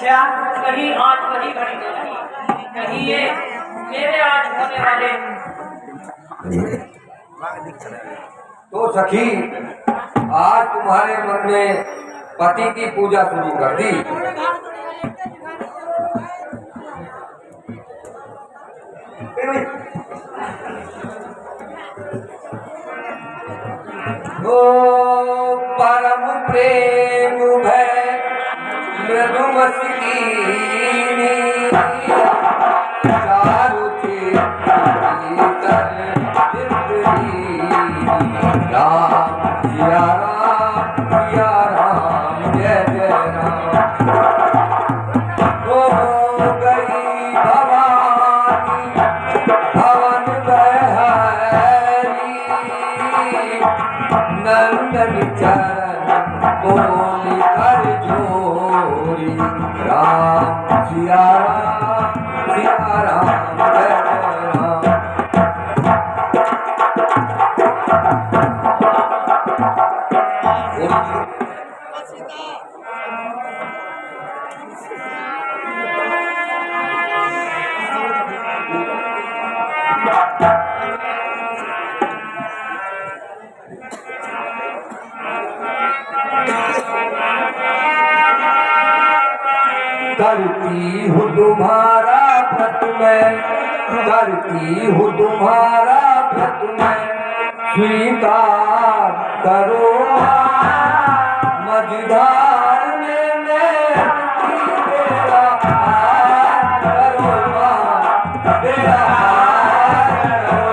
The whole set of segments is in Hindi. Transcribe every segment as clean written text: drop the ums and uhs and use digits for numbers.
अच्छा, कहीं आज वही घड़ी नहीं, कहीं ये मेरे आज होने वाले। तो सखी, आज तुम्हारे मन में पति की पूजा शुरू कर दी। तो परम प्रेम भय मृदु मस्कीनी चारु चेतर राम सिया राम जय जय राम। हो गई भवानी भवन बहरी नंदन चरण बोली कर जोरी राम सिया राम जय जय राम। करती हूँ तुम्हारा व्रत मैं, करती हूँ तुम्हारा व्रत मैं, स्वीकार करो मझधार में मैं बेड़ा पार करो बेड़ा पार करो।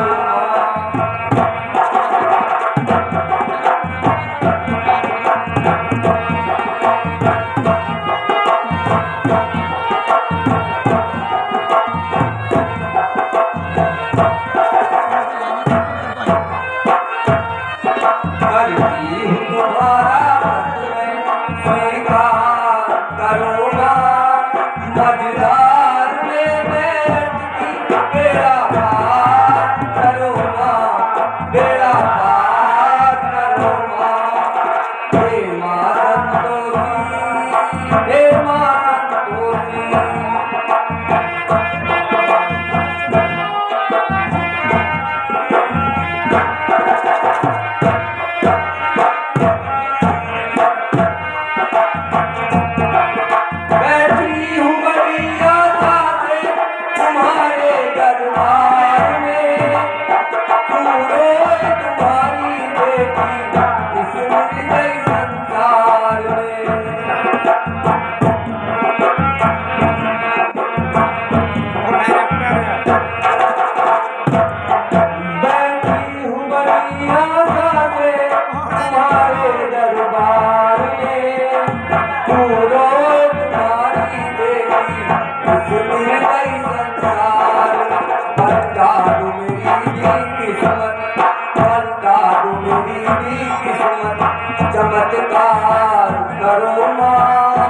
चमत्कार करो माँ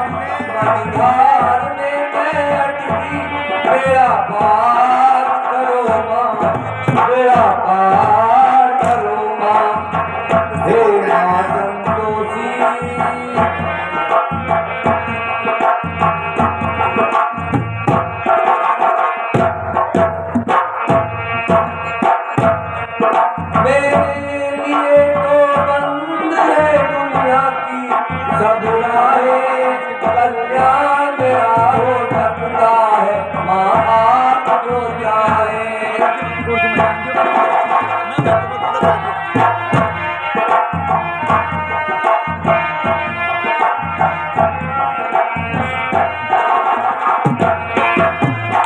मझधार में मैं अटकी बेड़ा पार करो माँ बेड़ा पार करो माँ हे माँ संतोषी। सब राहे कल्याण मेरा हो सकता है माँ आप जो चाहे।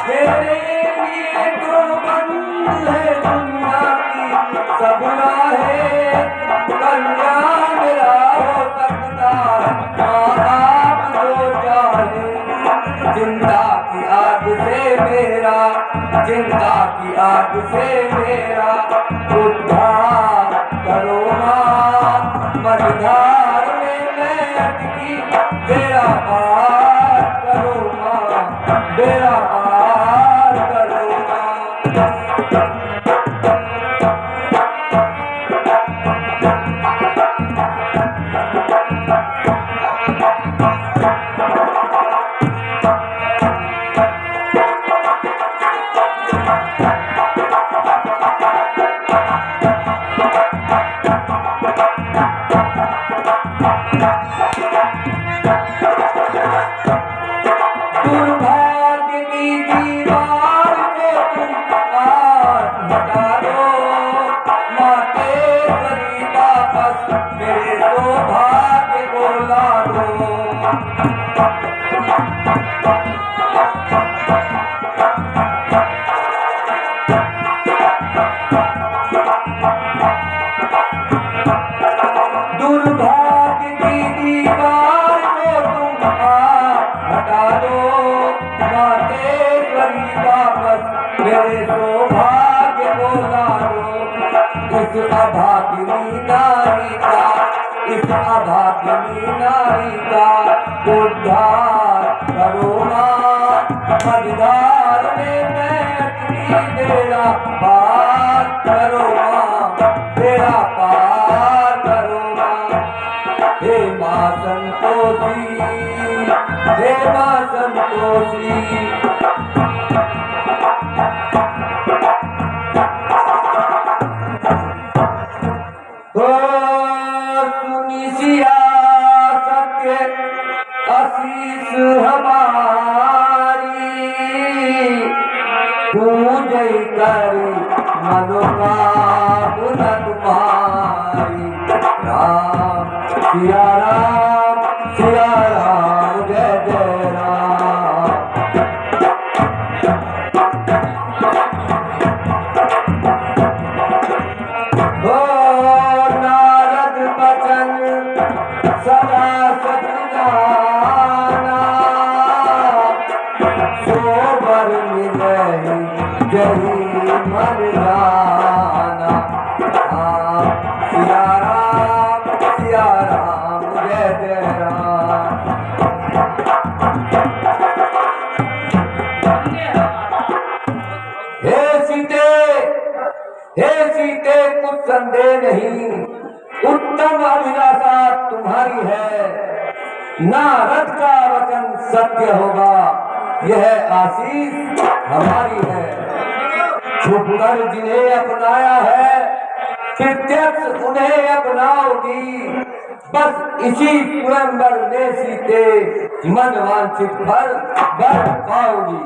मेरे लिए तो बंद है दुनिया की सब राहे कल्याण मेरा हो सकता है माँ आप जो चाहे। जिंदा की आग से मेरा जिंदा की आग से मेरा उद्धार करो माँ मझधार में मैं अटकी बेड़ा पार करो माँ बेड़ा पार करो माँ। अभागिनी नारी का, इस अभागिनी नारी का उद्धार करो माँ, मझधार में मैं अटकी बेड़ा पार करो माँ, बेड़ा पार करो माँ। हे माँ संतोषी, हे माँ संतोषी, सुनी सिया सत्य आशीष हमारी, पूजय करी मनोकामना तुम्हारी। राम सिया राम, सिया राम, जय जय राम। सदा सचुजाना सोबर मिलहि जही मन जाना। सिया राम, जय जय राम। हे सीते कुछ संदेह नहीं, उत्तम अभिलाषा तुम्हारी है, नारद का वचन सत्य होगा, यह आशीष हमारी है। छुपकर जिन्हें अपनाया है, प्रत्यक्ष उन्हें अपनाओगी, बस इसी स्वयंवर में सीते मन वांछित फल बर पाओगी।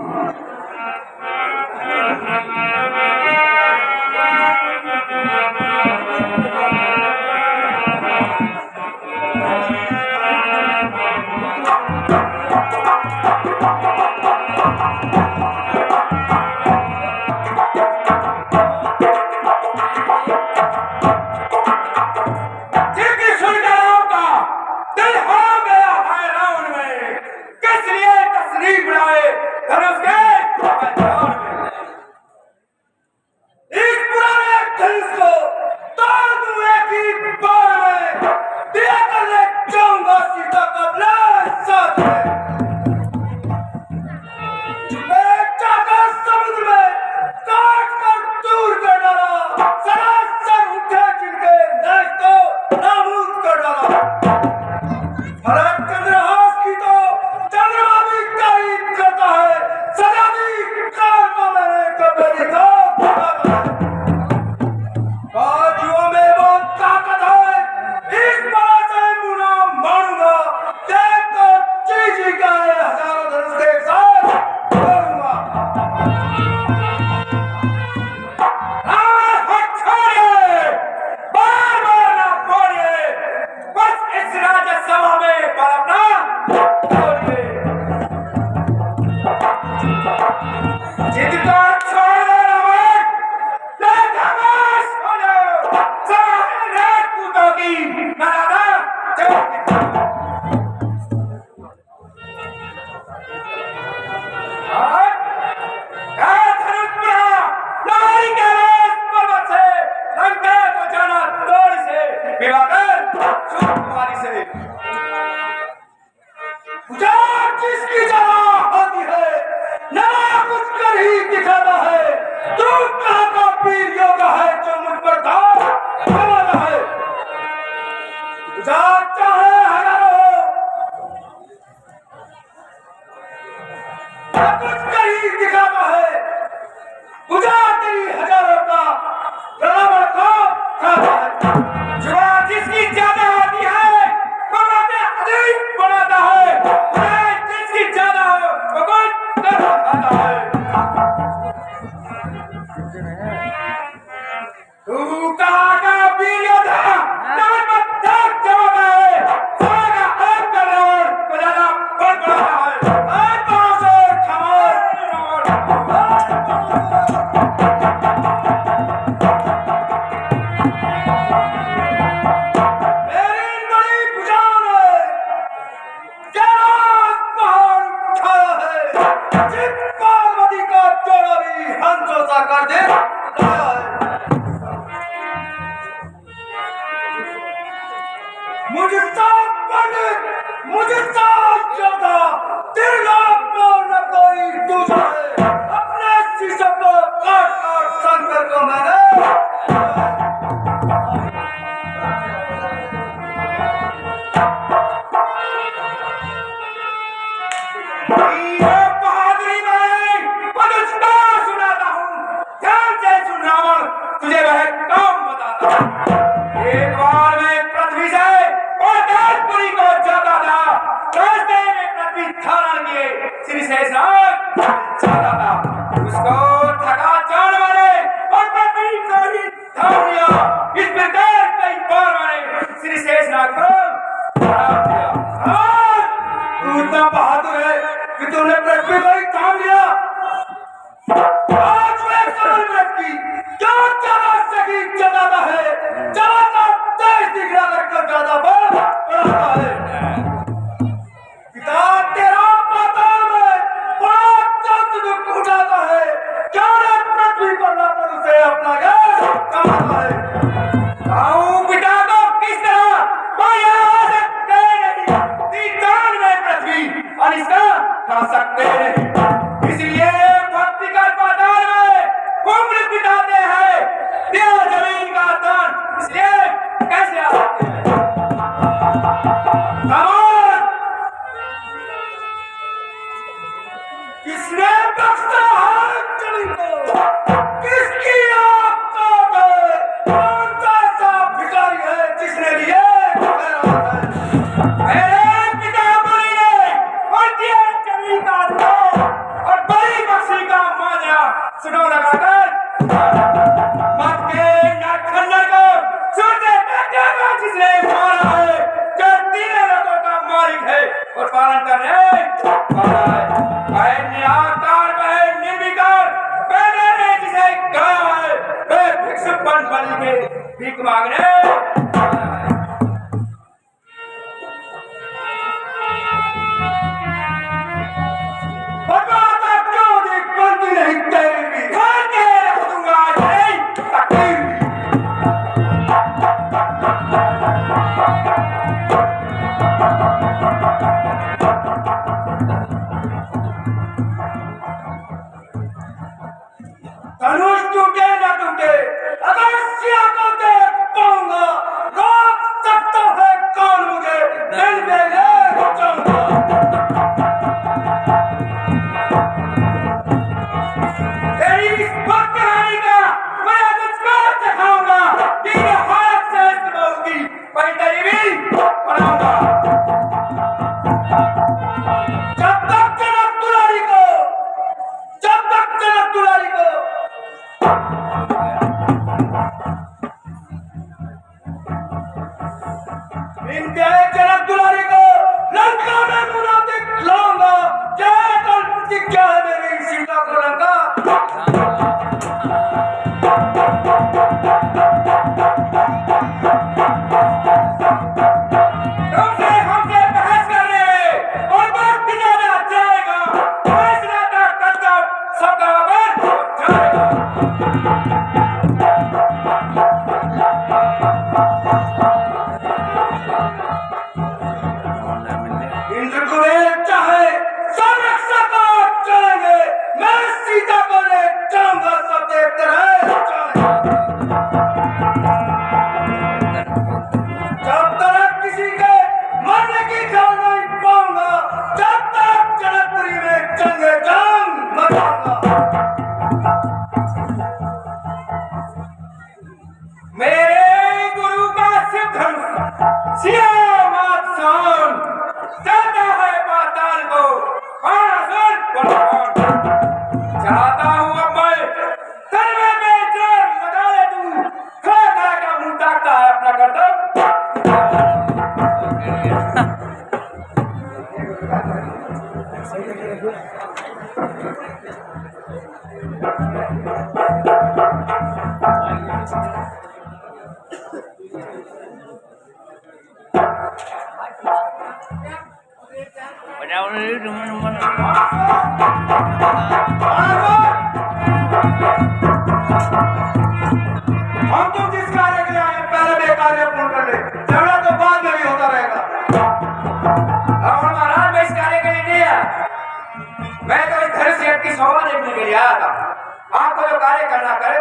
मुझसा पंडित, मुझसा योद्धा, त्रिलोक में न कोई दूजा है। अपने शीशे को काट काट शंकर को मैंने ये बहादुरी में मनुष्य सुनाता हूँ। ध्यान से सुन रावण, तुझे वह काम बताता हूँ। एक बार मैं पृथ्वी से पातालपुरी को जाता था। रास्ते में पृथ्वी धारण किए श्री शेषनाग जाता था। उसको थका जान वाले और पृथ्वी को ही थाम लिया। इस प्रकार कई बार मैंने श्री शेषनाग को हरा दिया। हाँ, तू इतना बहादुर है कि तूने पृथ्वी को ही थाम लिया। आज मैं कल व्यक्ति क्या ज्यादा सही जताता है, जताता तेज दिखला करके ज्यादा बढ़ाता है। पिता तेरा पाताल में बड़ा चंद दुख उठाता है, क्या रे पृथ्वी पर लाकर उसे अपना यश कमाता है। पिता को किस तरह माया आ सकते नहीं, दीदान में पृथ्वी और इसका खा सकते नहीं। इसलिए भक्ति कर पाताल में उम्र बिताते हैं, देव जमीन का दान इसलिए कैसे आ सकते हैं। किसने बख्शा है जमीन को, किसकी आपका है, कौन सा भिखारी है जिसने लिए मेरे पिता बोली ने और दिया जमीन का दान और बड़ी बख्शी का माजरा सुनो लगाकर। मत के नाखंडर को सुनते बेटे जिसने मारा है, जो तीनों लोगों का मालिक है और पालन कर रहे निराकार है निर्विकार बेटे ने जिसे कहा है वे भिक्षुक बन के भीख मांगने नहीं तेरी खान के रख दूंगा नहीं तकलीफ। धनुष टूटे न टूटे अगर सिया को देख पाऊंगा, रोक सकता है कौन मुझे दिल में ले जाऊंगा। जनक दुलारी को लंका में मुनादिक लाऊंगा। जय कल प्रतिज्ञा है मेरी सीता को लंका। तुमसे हमसे बहस करने और बात ज्यादा जाएगा, फैसला तक सबका बर्बाद हो जाएगा। चाहे सब रक्षक चलेंगे, मैं सीता को ले जाऊंगा, सब देखते रहे। जब तक किसी के मरने की ख्याल नहीं पाऊंगा, जब तक जनकपुरी में जंगे जंग मचाऊंगा। मेरे गुरु का सिद्ध धनुष सिया मात सान जाता है पाताल को, चाहता हूँ अब मैं तलवे में जान लगा ले। तू खा का मुंह ताकता है अपना कर्तव्य। हम तो जिस कार्य के लिए आए पहले कार्य पूर्ण कर ले, झगड़ा तो बाद में भी होता रहेगा। मैं तो इस घर से की शोभा देखने के लिए आया था। आपको जो कार्य करना करे।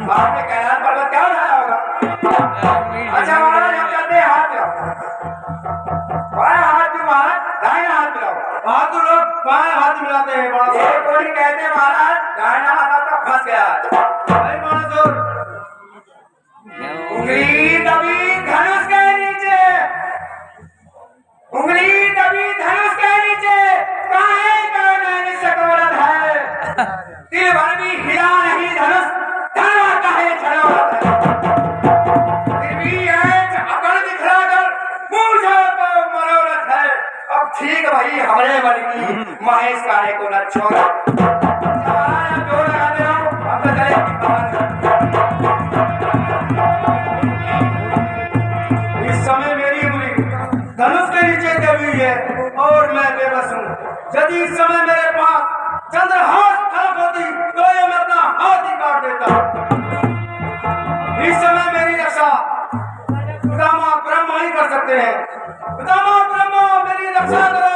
आपने कैलाश पर्वत क्या उठाया होगा? अच्छा महाराज हम कहते हैं हाथ मिलाओ। बाएं हाथ भी महाराज, दाहिना हाथ मिलाओ। हाथ तो लोग बाएं हाथ मिलाते हैं बड़ा ये कोई कहते हैं महाराज दाहिना हाथ आपका फंस गया है। भाई बड़ा जोर उंगली दबी धनुष के नीचे, उंगली दबी धनुष के नीचे, काहे का नैन सकवरत है, दिल भर भी हिला नहीं धनुष, धनवा काहे छड़ोरत है, फिर भी है अकड़ दिखलाकर मूझो को मनोरथ है। अब ठीक भाई हमरे बल की महेश काले को न छोड़। हमारा जोर लगाते रहो, हम तो चले की बात। इस समय मेरी उंगली धनुष के नीचे दबी है और मैं बेबस हूँ। यदि इस समय मेरे पास चंद्रहास खड़क होती तो ये मैं अपना हाथ ही काट देता। इस समय मेरी रक्षा पितामह ब्रह्मा ही कर सकते हैं। पितामह ब्रह्मा मेरी रक्षा करो।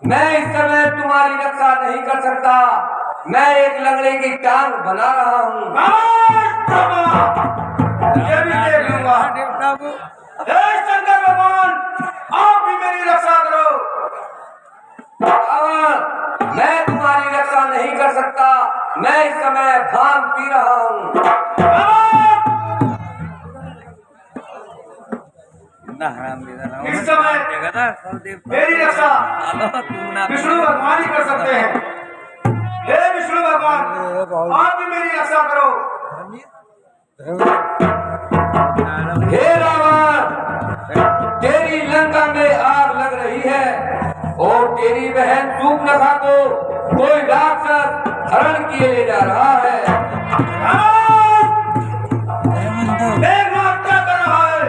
मैं इस समय तुम्हारी रक्षा नहीं कर सकता। मैं एक लंगड़े की टांग बना रहा हूँ। ये भी देख लूंगा। हे शंकर भगवान, आप भी मेरी रक्षा करो। मैं तुम्हारी रक्षा नहीं कर सकता। मैं इस समय भांग पी रहा हूँ। इस समय मेरी रक्षा विष्णु भगवान ही कर सकते हैं। हे विष्णु भगवान, आप भी मेरी रक्षा करो। हे रावण, तेरी लंका में आग लग रही है और तेरी बहन सूर्पनखा को कोई राक्षस हरण किए ले जा रहा है। मेघनाथ क्या कर रहा है?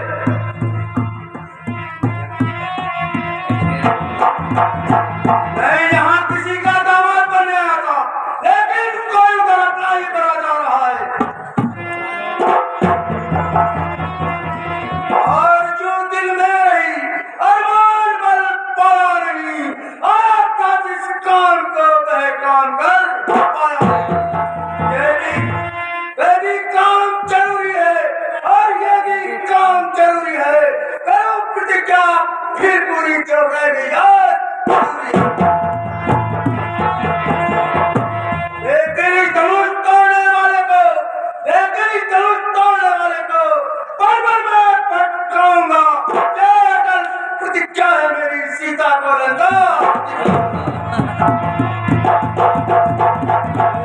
मैं यहाँ किसी का दामाद बनने आया था, लेकिन कोई उधर अपना ही करा जा रहा है। और जो दिल में रही अरमान बल पाया नहीं, आपका जिस कान को बहकान कर पाया है। ये भी काम जरूरी है और ये भी काम जरूरी है। करो प्रतिज्ञा फिर पूरी जो रह गई याद जरूरी है। लेकिन इस धनुष तोड़ने वाले को, लेकिन इस धनुष तोड़ने वाले को पर्वत में पटकाऊंगा। ये अटल प्रतिज्ञा है मेरी सीता को लंका।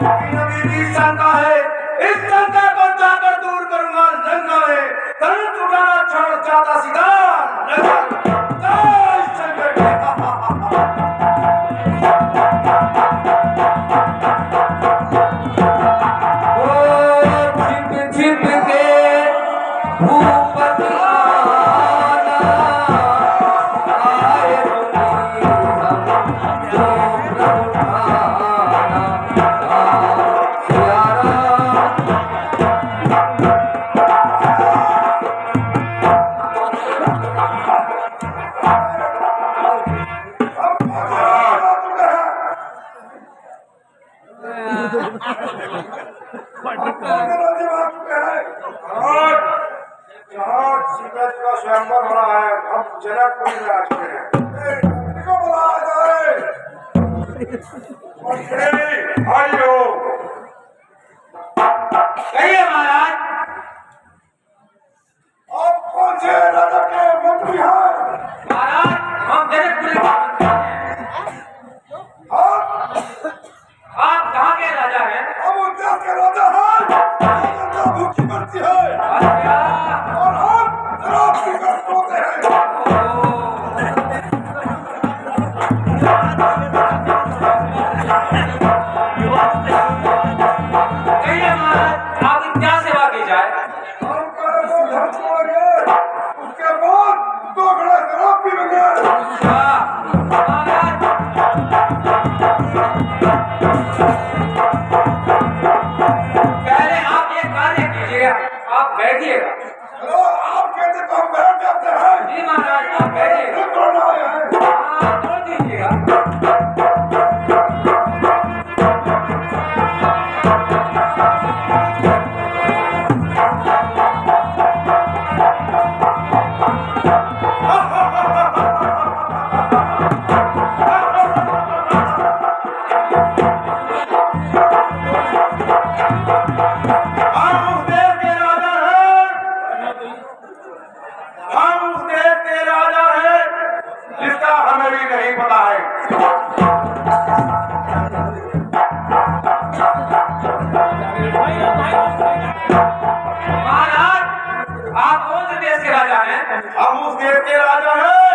लेकिन अभी भी शंका है, इस शंका को जाकर दूर करूंगा लंका में। धनुष उठाना छोड़ जाता सीधा लंका। जय शंकर। छिप छिप के भूपति आना, आए सुनी हम जो प्रभु ठाना। सिया राम। स्वयंवर हो रहा है, अब जनकपुरी में आ चुके हैं। इनको बुलाया जाए। भाइयों, कहिए महाराज। आप कौन से राजा के मंत्री हैं? महाराज हम जनकपुरी के मंत्री हैं। कहिए महाराज आपकी क्या सेवा की जाए? हम करे तो घर छोड़ेंगे, उसके बाद 2 घड़ा शराब पीएंगे। महाराज पहले आप ये कार्य कीजिएगा, आप बैठिएगा। चलो आप कहते तो हम बैठ जाते हैं। जी महाराज आप बैठिएगा। फिर तोड़ना है। हाँ तोड़ दीजिएगा। हम उस देश के राजा हैं। हम उस देश के राजा हैं जिसका हमें भी नहीं पता है। महाराज आप कौन से देश के राजा हैं? हम उस देश के राजा हैं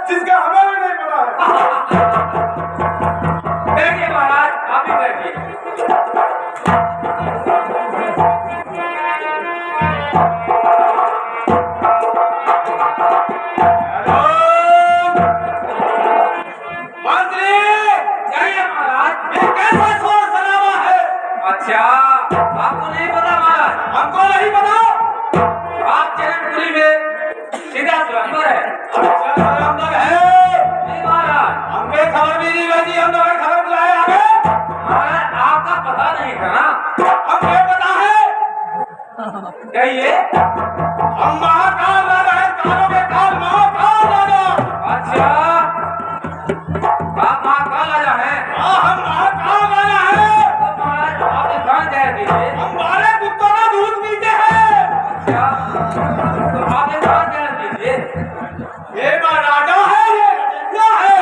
जिसका हमें भी नहीं पता है। बैठिए महाराज आप भी बैठिए। मंत्री, कहिए महाराज। ये कैसा शोर शराबा है? अच्छा आपको नहीं पता महाराज? हमको नहीं पता। आप जनकपुरी में सीधा स्वयंवर है। अच्छा अंदर है। नहीं महाराज। हमें खबर भी नहीं भेजी, हम तुम्हें खबर बुलाए आगे। महाराज आपका पता नहीं था ना? हमें पता है। कहिए। हम महाकाल राजा हैं, कालों के काल महाकाल राजा। अच्छा आप महाकाल राजा हैं? हाँ हम महाकाल राजा हैं। तो महाराज आप एक बात कह दीजिए। हम 12 कुत्तों का दूध पीते हैं। अच्छा तो आप एक बात कह दीजिए। ये महाराजा है, ये राजा है।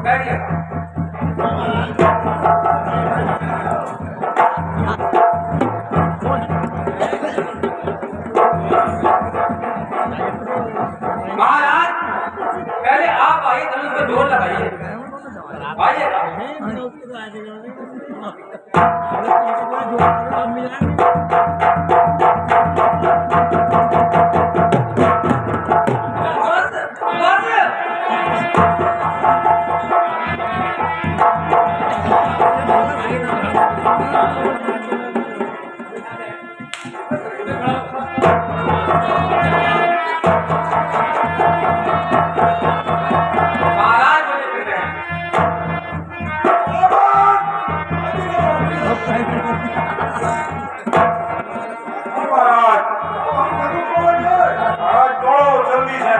बैठिए। महाराज पहले आप आइए, धनुष पे जोर लगाइए। आइएगा। बस बस। महाराज मुझे फिर रहे हैं। महाराज हम कभी बोलेंगे। महाराज दौड़ो जल्दी से।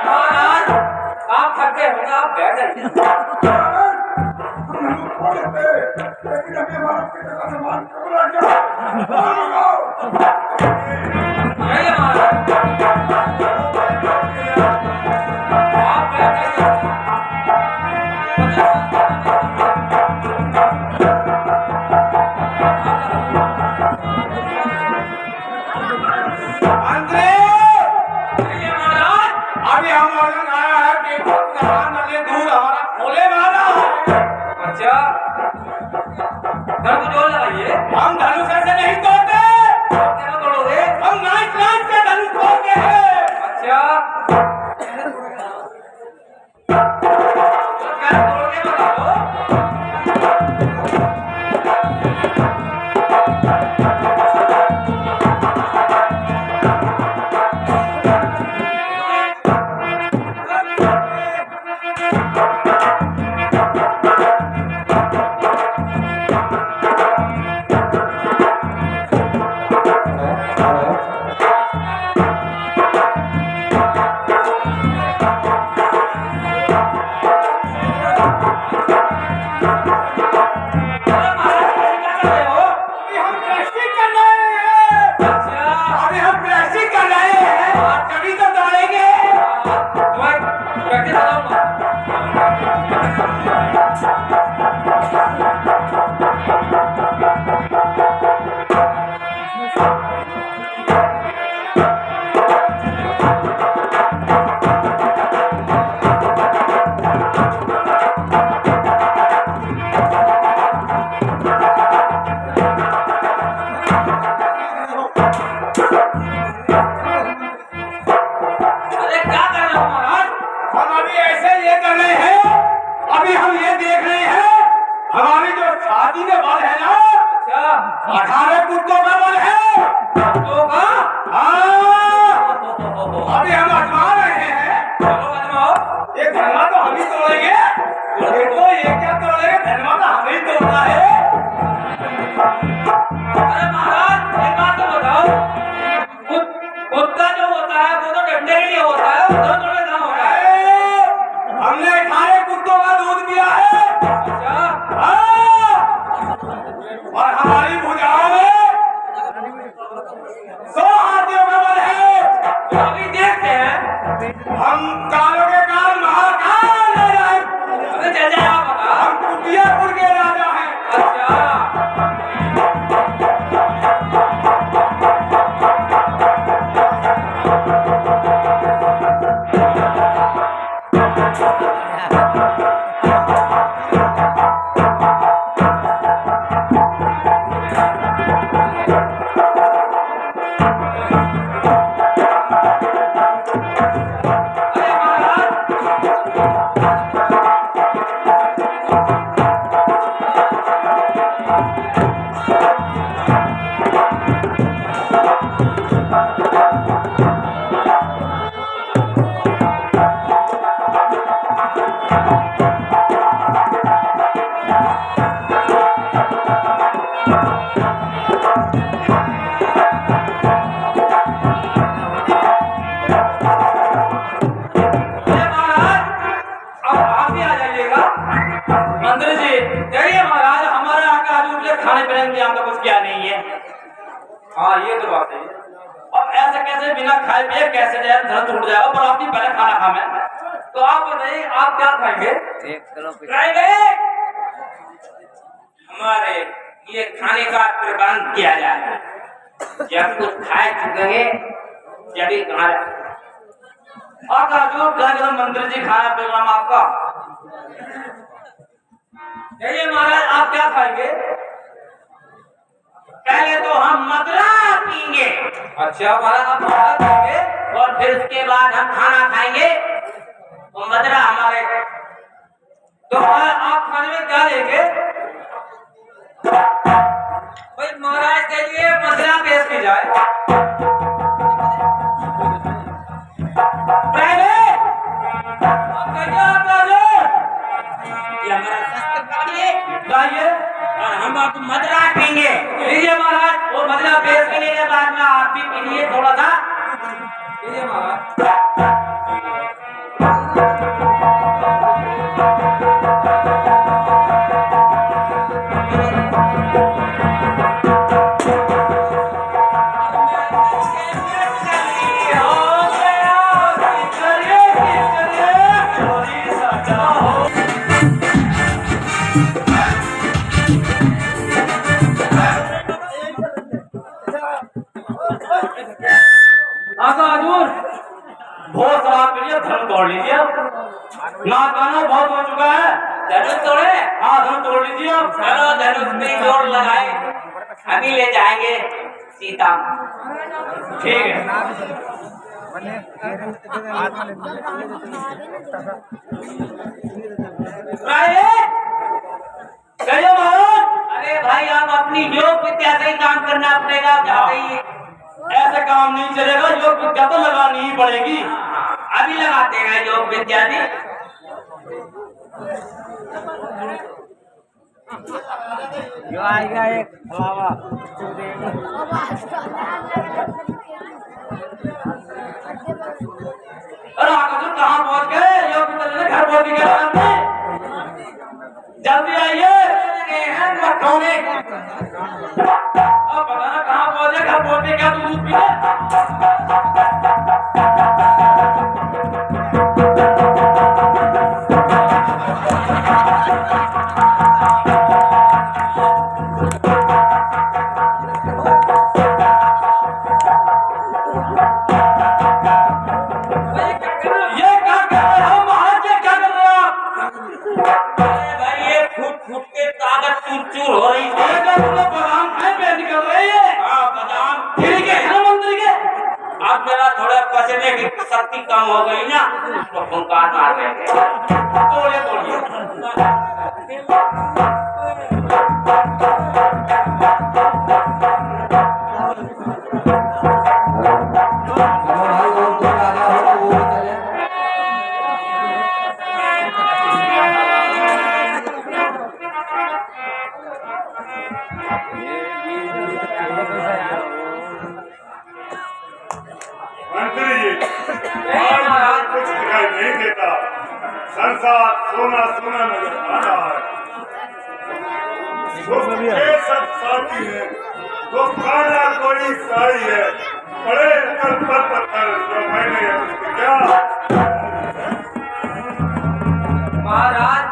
महाराज आप थके होंगे, आप बैठ जाइए। लेकिन अभी हमारा पिता का सामान कब रह गया? आइए महाराज। आप बैठ जाइए। अंग्रेज आइए महाराज। अभी हम ऑर्डर आया है कि नले दूध हमारा खोले वाला है। अच्छा धन को जोर लगाइए। हम धनुष से नहीं तोड़ते। क्या तोड़ोगे? हम 18 कुत्तों का बल है। कुत्तों का? हाँ, अभी हम आजमा रहे हैं। चलो आजमाओ। ये धनवा तो हम ही तोड़ेंगे। देखो ये क्या तोड़ेंगे, धनवा तो हमें ही तोड़ना है। अरे महाराज एक बात तो बताओ, कुत्ता जो होता है वो तो डंडे के लिए होता है, उधर थोड़े ना होता है। हमने 18 कुत्तों का दूध पिया है। अच्छा हाँ, और हमारी भुजाओं में 100 हाथियों का बल है। तो अभी देखते हैं। हम कालों के काल महाकाल ले जाए। अबे चल जाएगा पता। हम कुटियापुर के राजा हैं। अच्छा अरे महाराज अरे महाराज अब आप ही आ जाइएगा। मंत्री जी कहिए महाराज, हमारे आका हजूर के खाने पीने में आपका कुछ क्या नहीं है। हाँ ये तो बात है। अब ऐसे कैसे बिना खाए पिए कैसे जाए, धन टूट जाएगा। पर आपकी पहले खाना खा मैं, तो आप बताइए आप क्या खाएंगे? खाएंगे हमारे ये खाने का प्रबंध किया जाए। जब कुछ खाए चुकेंगे जब कहा और हजूर एकदम मंदिर जी खाना प्रोग्राम आपका। कहिए महाराज आप क्या खाएंगे? पहले तो हम मदरा पीएंगे। अच्छा महाराज आप मदरा पीएंगे और फिर उसके बाद हम खाना खाएंगे। तो मदरा हमारे, तो महाराज आप खाने में क्या लेंगे? भाई महाराज के लिए मदरा पेश की जाए। पहले आप कहिए आप राजे, ये हमारा शस्त्र काटिए लाइए और हम आप मदरा पीएंगे। लीजिए महाराज वो मदरा पेश के लिए बाद में आप भी पीजिए थोड़ा सा। लीजिए महाराज। आका हजूर बहुत शराब पी लिया, धर्म तोड़ लीजिए। नाच गाना बहुत हो चुका है, धनुष तोड़े। हाँ धनुष तोड़ लीजिए आप। चलो धनुष में जोर लगाए, अभी ले जाएंगे सीता। ठीक है कहिए महाराज। अरे भाई आप अपनी योग विद्या से ही काम करना पड़ेगा। क्या कहिए? ऐसे काम नहीं चलेगा, योग विद्या तो लगानी ही पड़ेगी। अभी लगाते हैं योग विद्या भी। जो आएगा एक हलावा अरे आका तुम कहाँ पहुँच गए? योग विद्या घर पहुँच गए आपने? जल्दी आइए। मखौने अब बताना कहाँ पहुँचे? घर पहुँच गए क्या? दूध पी ले। चूर हो रही है। बादाम खाए पे निकल रही है। हाँ बादाम ठीक है ना मंत्री के। अब मेरा थोड़ा पचने की शक्ति कम हो गई ना, तो फुंकार मार रहे हैं। तोड़िए तोड़िए। मंत्री जी, आज मुझे कुछ दिखाई नहीं देता। संसार सोना सोना नजर आ रहा है। ये सब साथी है, वो खाना कोई साई है, बड़े कल पत्थर जो मैंने क्या महाराज,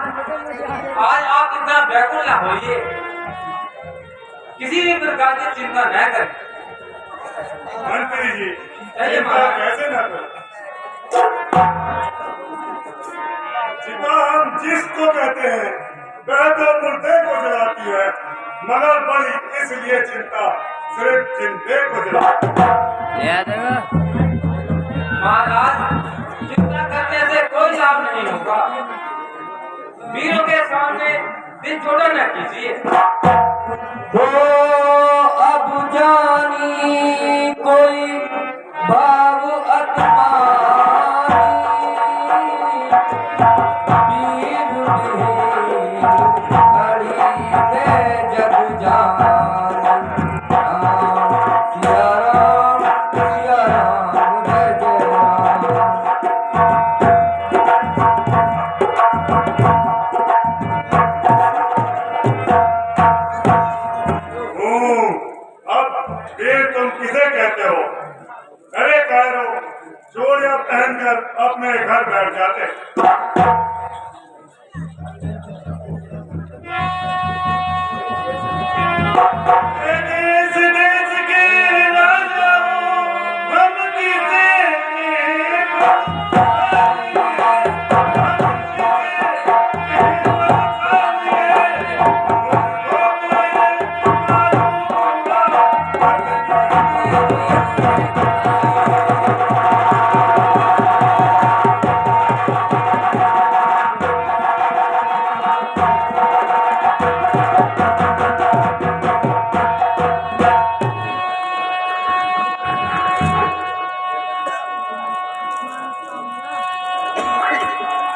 आज आप इतना व्याकुल न होइए, किसी भी प्रकार की चिंता न करें। मंत्री जी, अरे चिंता महाराज। कैसे न करें? चिता हम जिसको कहते हैं वह तो मुर्दे को जलाती है, मगर बड़ी इसलिए चिंता सिर्फ जिंदे को जलाती है। महाराज, चिंता करने से कोई लाभ नहीं होगा। वीरों के सामने दिल छोटा न कीजिए। तो अब जानी कोई भाव अतमानी, वीर खड़ी है जग जान। सिया राम जय जय अब ये तुम किसे कहते हो? अरे कायरो, चोरियां पहनकर अपने घर बैठ जाते। देश देश के राजाओं, हम किसे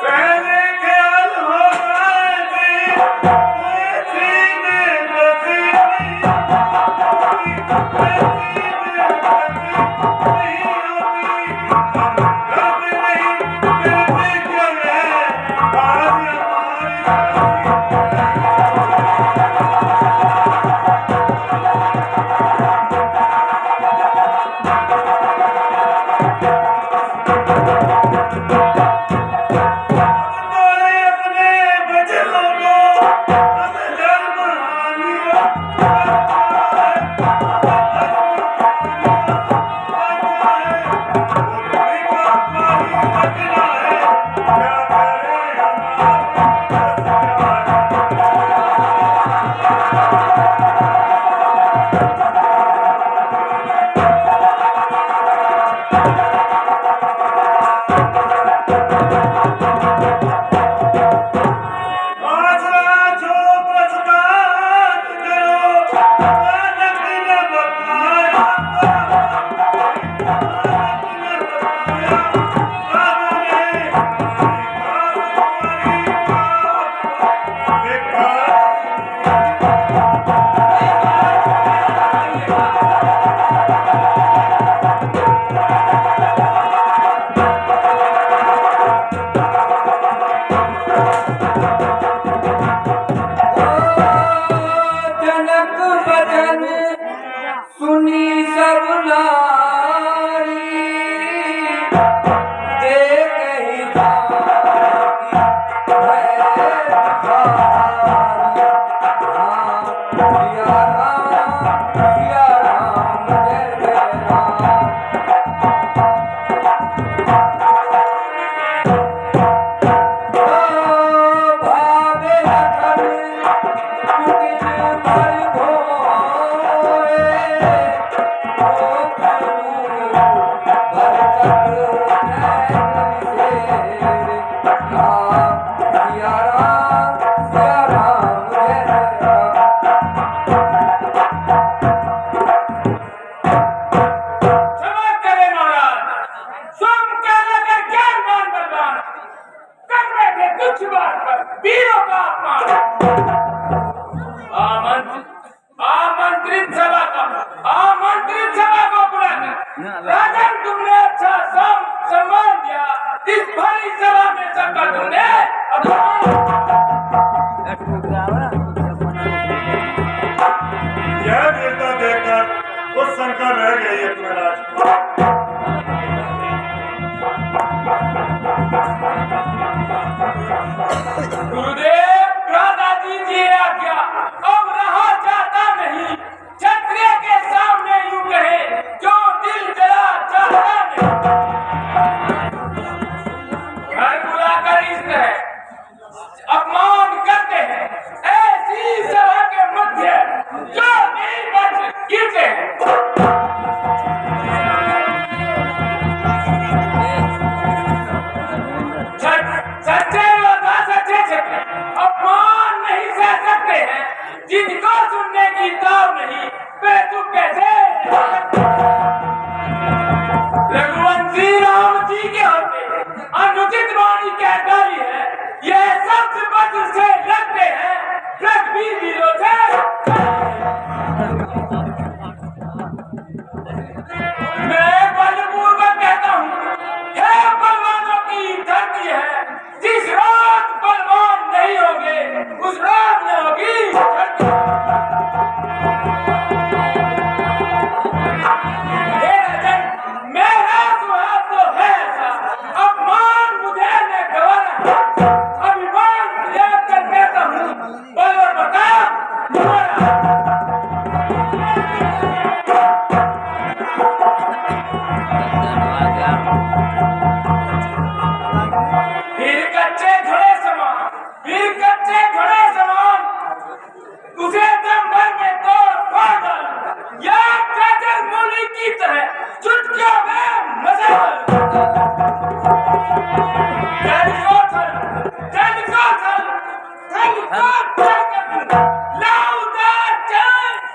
पहले ख्याल होगा सिया राम जय जय राम। राजन तुमने अच्छा सम्मान दिया इस भरी सभा में सबका तुमने यह वीरता देखकर कुछ शंका रह गई है तुम्हें राजकुमार। गुरुदेव दादाजी जी आज्ञा अब रहा जाता नहीं क्षत्रिय के सामने यूं कहे जो दिल जला चाहता नहीं घर बुलाकर इस तरह अपमान करते हैं ऐसी सभा के मध्य जो नहीं बच गिरते हैं सच्चे योद्धा सच्चे छत्री अपमान नहीं सह सकते हैं जिनको सुनने की ताव नहीं वे तू कैसे रघुवंशी राम जी के होते अनुचित वाणी कह डाली है ये शब्द वज्र से लगते हैं रघुवीर वीरों से मैं बलपूर्वक कहता हूँ हे बलवानों की धरती है जिस रात बलवान नहीं होंगे उस रात में होगी धरती। हे राजन मेरा सुहाग तो है ऐसा अपमान मुझे न गवाना अभिमान याद कर कहता हूँ बलवर बता उसे दम भर में तोड़ फोड़ डालूं या गाजर मूली की तरह चुटकियों में मजा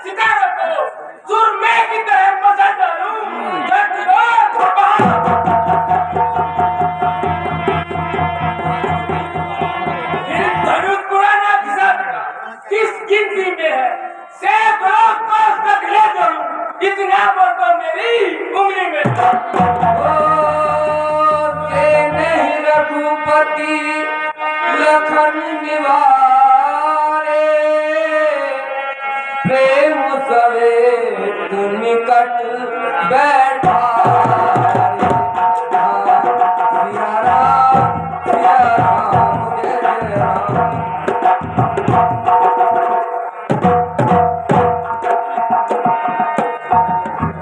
सितारों को सुरमे की तरह मजा डालूं धनुष पुराना घिसा बेटा किस गिनती में है सैकड़ों कोस तक ले जाऊं इतना बोल तो मेरी उंगली में के नहीं रघुपति लखन निवारे प्रेम सवेत निकट बैठा सिया राम जय जय राम।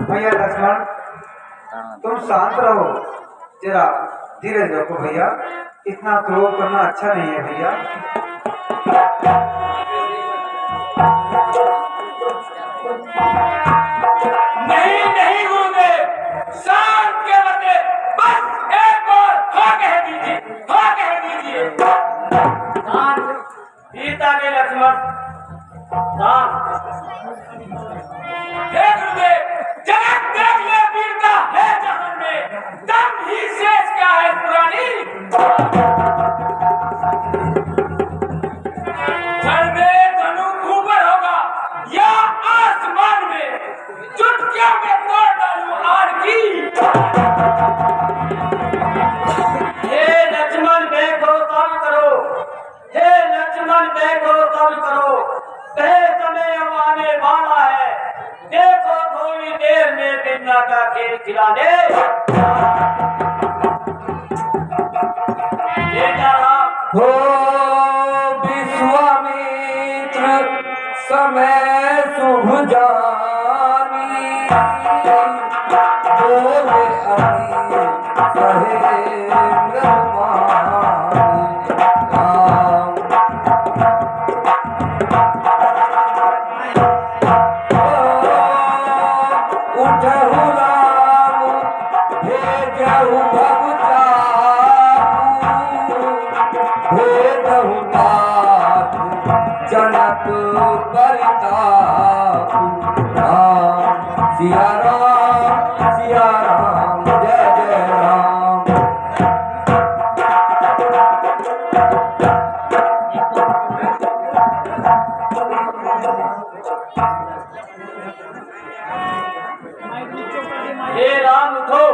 भैया लक्ष्मण तुम शांत रहो जरा धीरज रखो भैया इतना क्रोध करना अच्छा नहीं है भैया। नहीं नहीं गुरुदेव शांत के बदले बस एक बार हाँ कह दीजिए गीता के लक्ष्मण हे गुरुदेव जगत देख ले वीरता है जहान में दम ही शेष क्या है पुरानी जल में धनु ऊपर होगा या आसमान में चुटकियों में तोड़ डालूं आग की। हे लक्ष्मण देखो सब्र करो हे लक्ष्मण देखो सब्र करो कहे समय अब आने वाला है देखो थोड़ी देर में बिन्ना का खेल खिलाने ले जा रहा हो विश्वामित्र समय शुभ जानी बोले अति सहेंद्र राम उठहु राम भेजहु भगुचाहु भेजहु नाथ जनक परितापु राम सिया राम जय जय राम। हे राम उठो।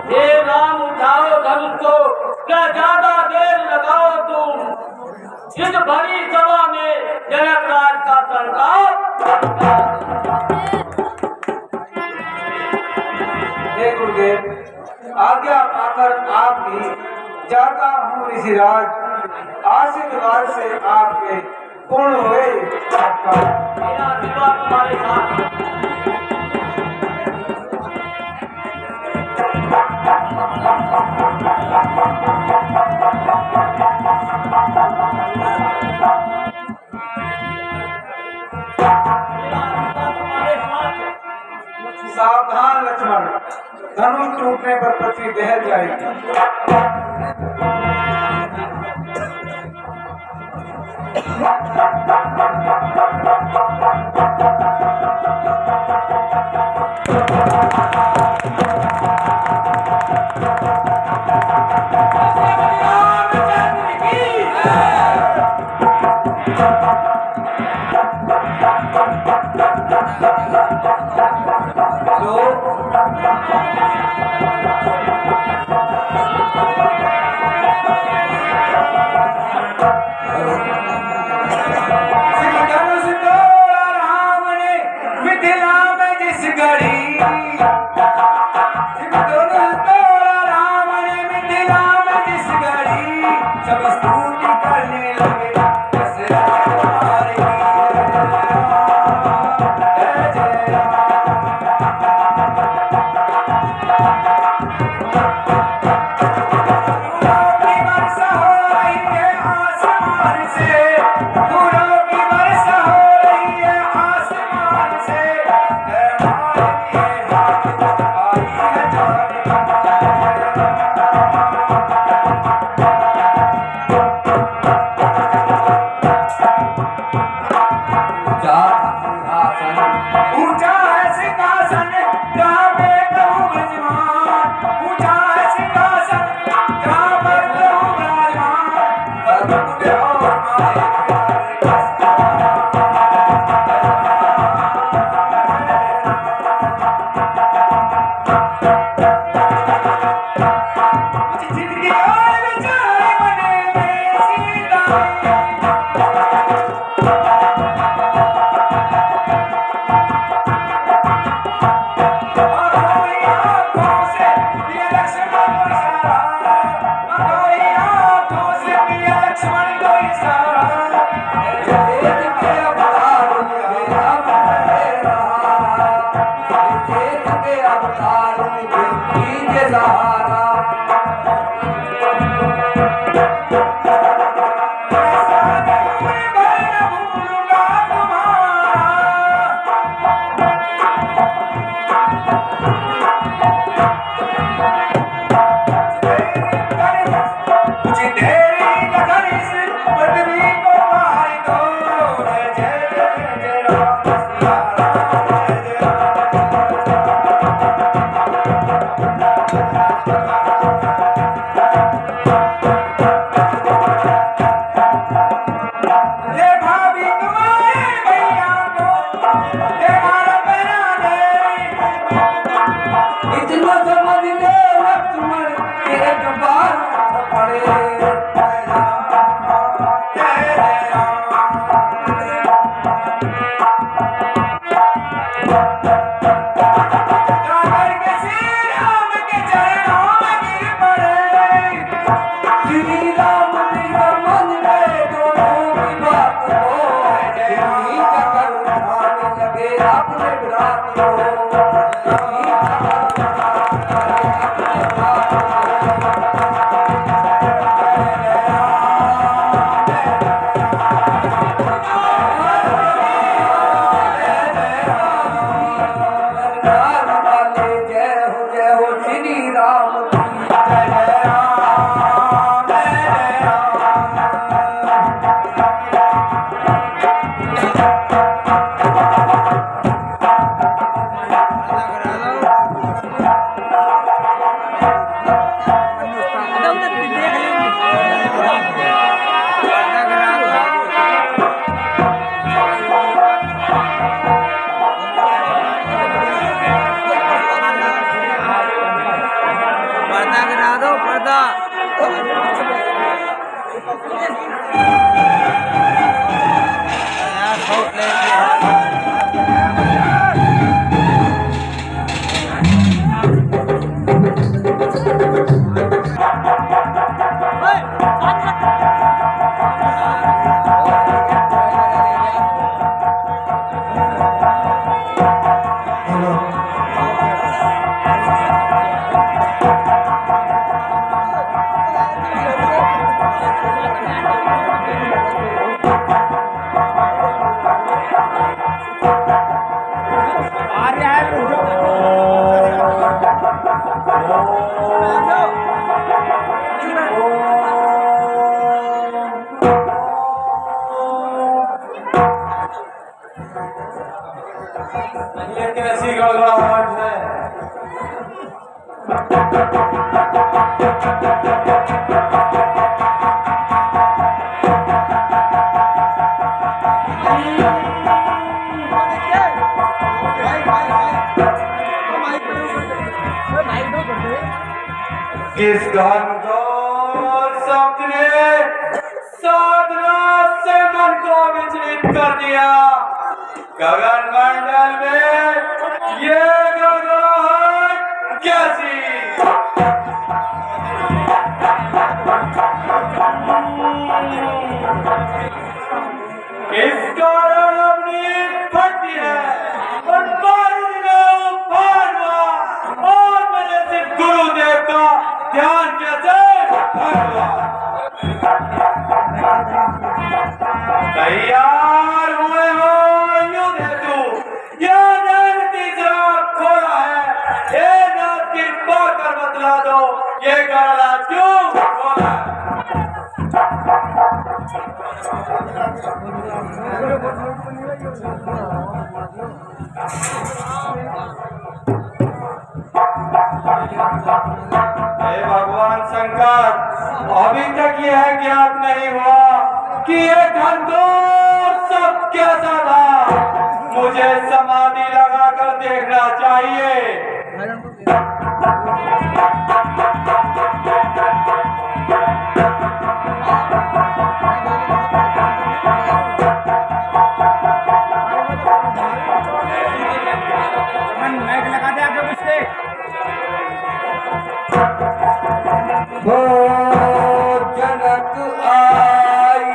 हे राम उठाओ धनुष को, क्या ज्यादा देर लगाओ तुम। इस बड़ी सभा में जनक राज का संताप। हे गुरुदेव, आज्ञा पाकर आपकी जाता हूँ ऋषिराज। आशीर्वाद से आपके पूर्ण हुए आपका मेरा विवाह तुम्हारे साथ। सावधान लक्ष्मण, धनुष टूटने पर पृथ्वी दहल जाएगी। धनुष तोड़ा राम ये कैसी गड़गड़ाहट है? किस घनघोर शब्द ने साधना से मन को विचलित कर दिया? गगन मंडल में ये गड़गड़ाहट कैसी? किस कारण अपनी फटती है और बारिश में उफान हुआ और मेरे सिर्फ गुरुदेव का ध्यान कैसे भंग हुआ? तैयार हुए हो युद्ध हेतु? यह नैन तीसरा खोला है, ये नाथ कृपा कर बतला दो ये गड़गड़ा क्यों खोला है? हे भगवान शंकर, अभी तक यह ज्ञात नहीं हुआ कि ये घनघोर शब्द कैसा था। मुझे समाधि लगाकर देखना चाहिए। वो जनक आई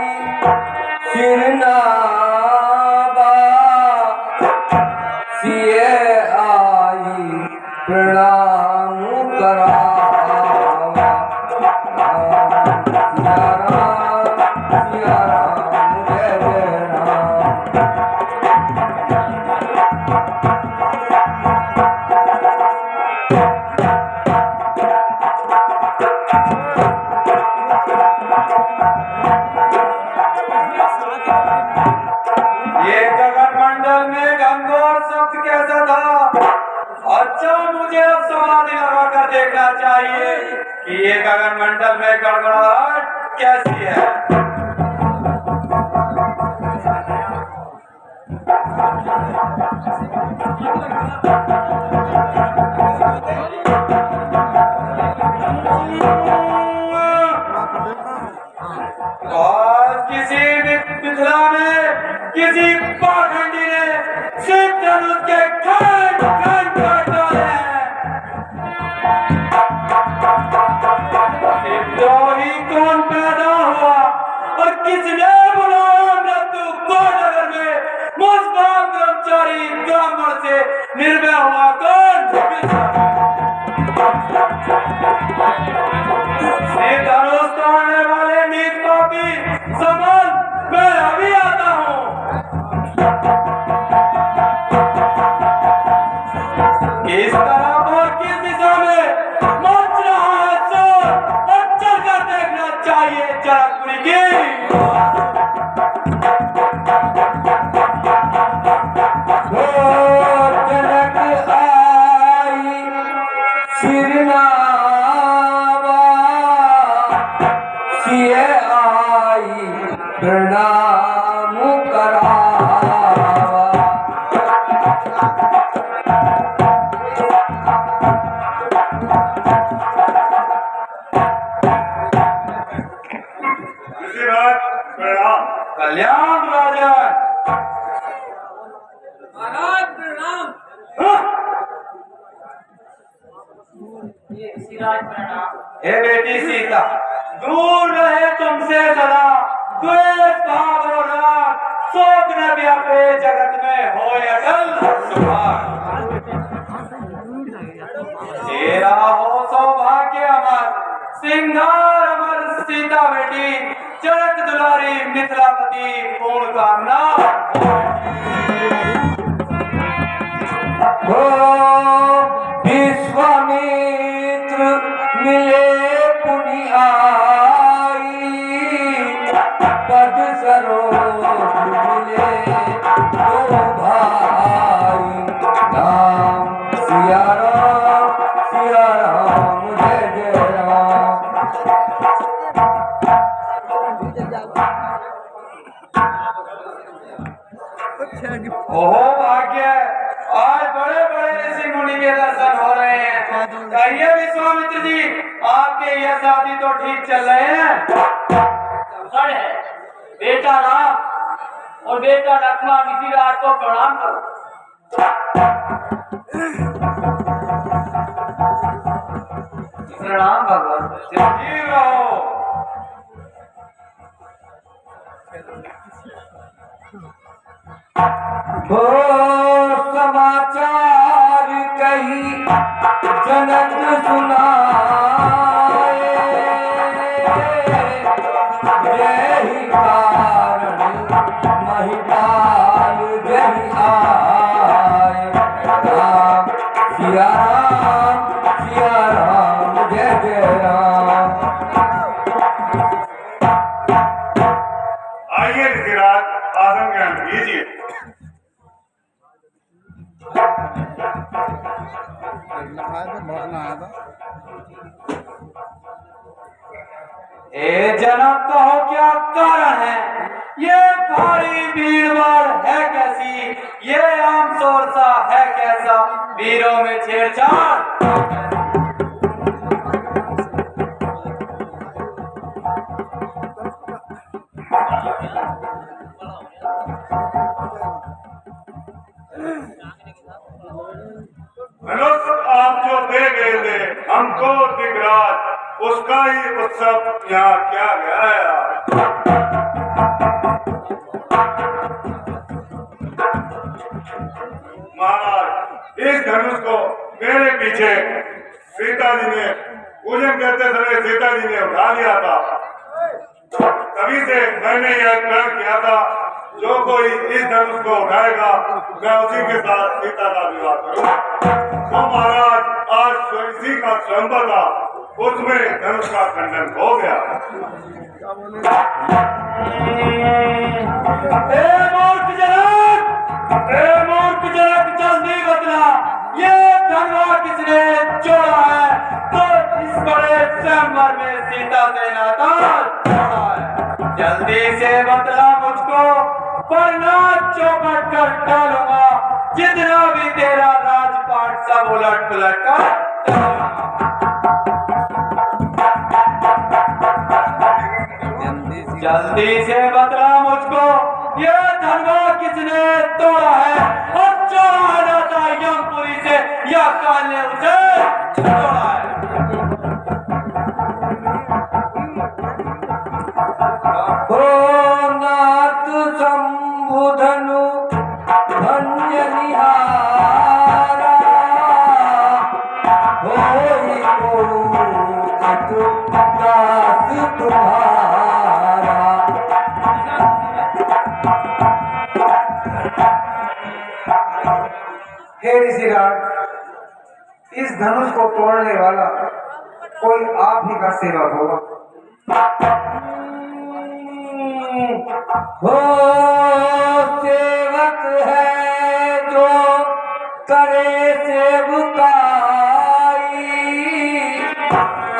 सिरनावा, सिए आई प्रणाम करावा। सिया राम जय जय राम। ये गगन मंडल में घनघोर शब्द कैसा था? अच्छा, मुझे अब समाधि लगा कर देखना चाहिए कि ये गगन मंडल में गड़गड़ाहट कैसी है। और किसी मिथिला में किसी पाखंडी ने सिर्फ धनुष के खंड खंड काट डाले हैं। तो ही कौन पैदा हुआ और किसने बुलाया मृत्यु को नगर में? मुस्कान ब्रह्मचारी ब्राह्मण से निर्भय हुआ कौन? धनुष तोड़ने वाले नीच पापी समझ, मैं अभी आता हूँ। किस तरफ और किस दिशा में मच रहा है शोर, और चल कर देखना चाहिए जनकपुरी की। वो जनक आई सिरनावा, सिए आई प्रणाम करावा। ऋषिराज प्रणाम। कल्याण राजन। महाराज प्रणाम। ये सिराज प्रणाम। हे बेटी सीता, दूर रहे तुमसे सदा द्वेष भाव और राग, शोक न व्यापे जगत में होए अटल सुभाग। तेरा हो सौभाग्य अमर, सिंगार अमर सीता बेटी, जनक दुलारी मिथिलापति पूर्ण कामना हो। विश्वामित्र मिले पुनि आई, पद सरोज मिले दो भाई, राम सिया राम जय जय राम। ओहो भाग्य, आज बड़े बड़े ऋषि मुनि के दर्शन हो रहे हैं। कहिए विश्वामित्र जी, आपके यह शादी तो ठीक चल रहे हैं? सर है बेटा राम और बेटा लक्ष्मण ऋषिराज को प्रणाम करो। प्रणाम भगवान, जीव रहो। हो समाचार कही जनक सुनाए, यही कारण महिपाल जही आए, राम सिया राम जय जय राम। आइए ऋषिराज, आसन ग्रहण कीजिए। ए जनक, कहो क्या कारण है? ये भारी भीड़ भाड़ है कैसी? ये आम शोर सा है कैसा? वीरों में छेड़छाड़। धनुष आप जो दे गए थे हमको दिगराज, उसका ही उत्सव यहाँ किया गया है आज। महाराज, इस धनुष को मेरे पीछे सीता जी ने पूजन करते समय सीता जी ने उठा लिया था, तभी से मैंने यह प्रण किया था, जो कोई इस धनुष को उठाएगा मैं उसी के साथ सीता का विवाह करूंगा। तो महाराज, आज इसी का स्वयंवर था, उसमें धनुष का खंडन हो गया। मूर्ख जनक जल्दी बतला, ये धनवा किसने जोड़ा है? तो इस बड़े स्वयंवर में सीता से नाता जोड़ा है। जल्दी से बतला मुझको, वरना चौपट कर डालूंगा, जितना भी तेरा राजपाट सब उलट पुलट कर जल्दी से बतला मुझको, ये धनवा किसने तोड़ा है? और चोरा जाता यमपुरी से या काल ने उसे तोड़ा है? हो नाथ शंभुधनु धन्य निहारा, होई को दास तुम्हारा। हे ऋषिराज, इस धनुष को तोड़ने वाला कोई आप ही का सेवक होगा। हो सेवक है जो करे सेवकाई,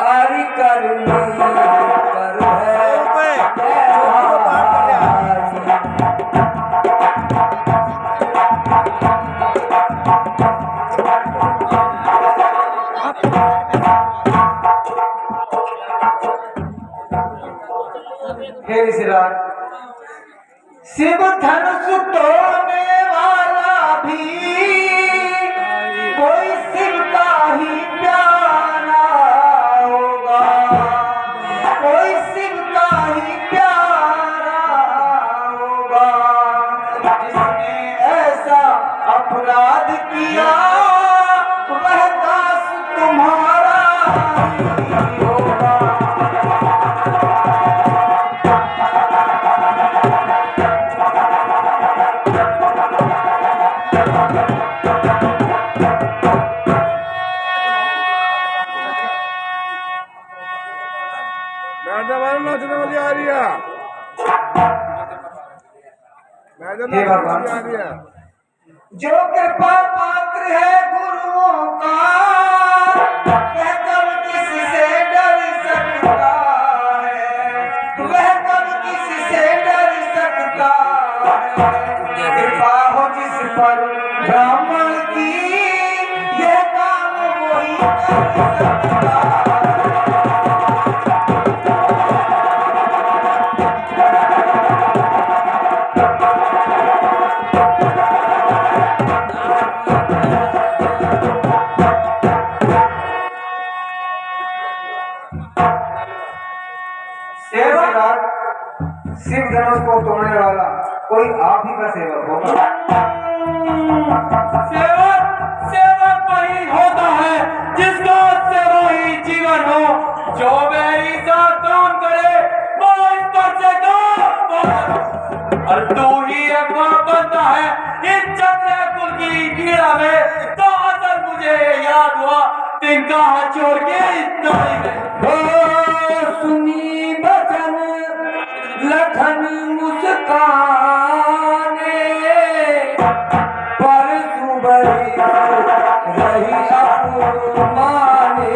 हरि करनी कर है हे ऋषिराज, शिव धनुष तोड़ने वाला भी कोई शिव का ही प्यारा होगा, कोई शिव का ही प्यारा होगा। जिसने ऐसा अपराध किया वह दास तुम्हारा ही होगा। हे भगवान, जो कृपा पात्र है गुरुओं का वह कब किससे डर सकता है, वह कब किससे डर सकता है। कृपा हो जिस पर ब्राह्मण की यह काम वही कर सकता है। शिव धनुष को तोड़ने वाला कोई आप ही का सेवक होगा। सेवक वही होता है जिसका सेवा ही जीवन हो। जो ऐसा काम करे वो इस पर से काम, और तू ही एक बार बनता है इस चंद्र कुल की कीड़ा में। तो असल मुझे याद हुआ तिनका हाथ छोड़ के इस तारी में सुनी बचन लखन मुस्काने पर सुबह रही अपमाने।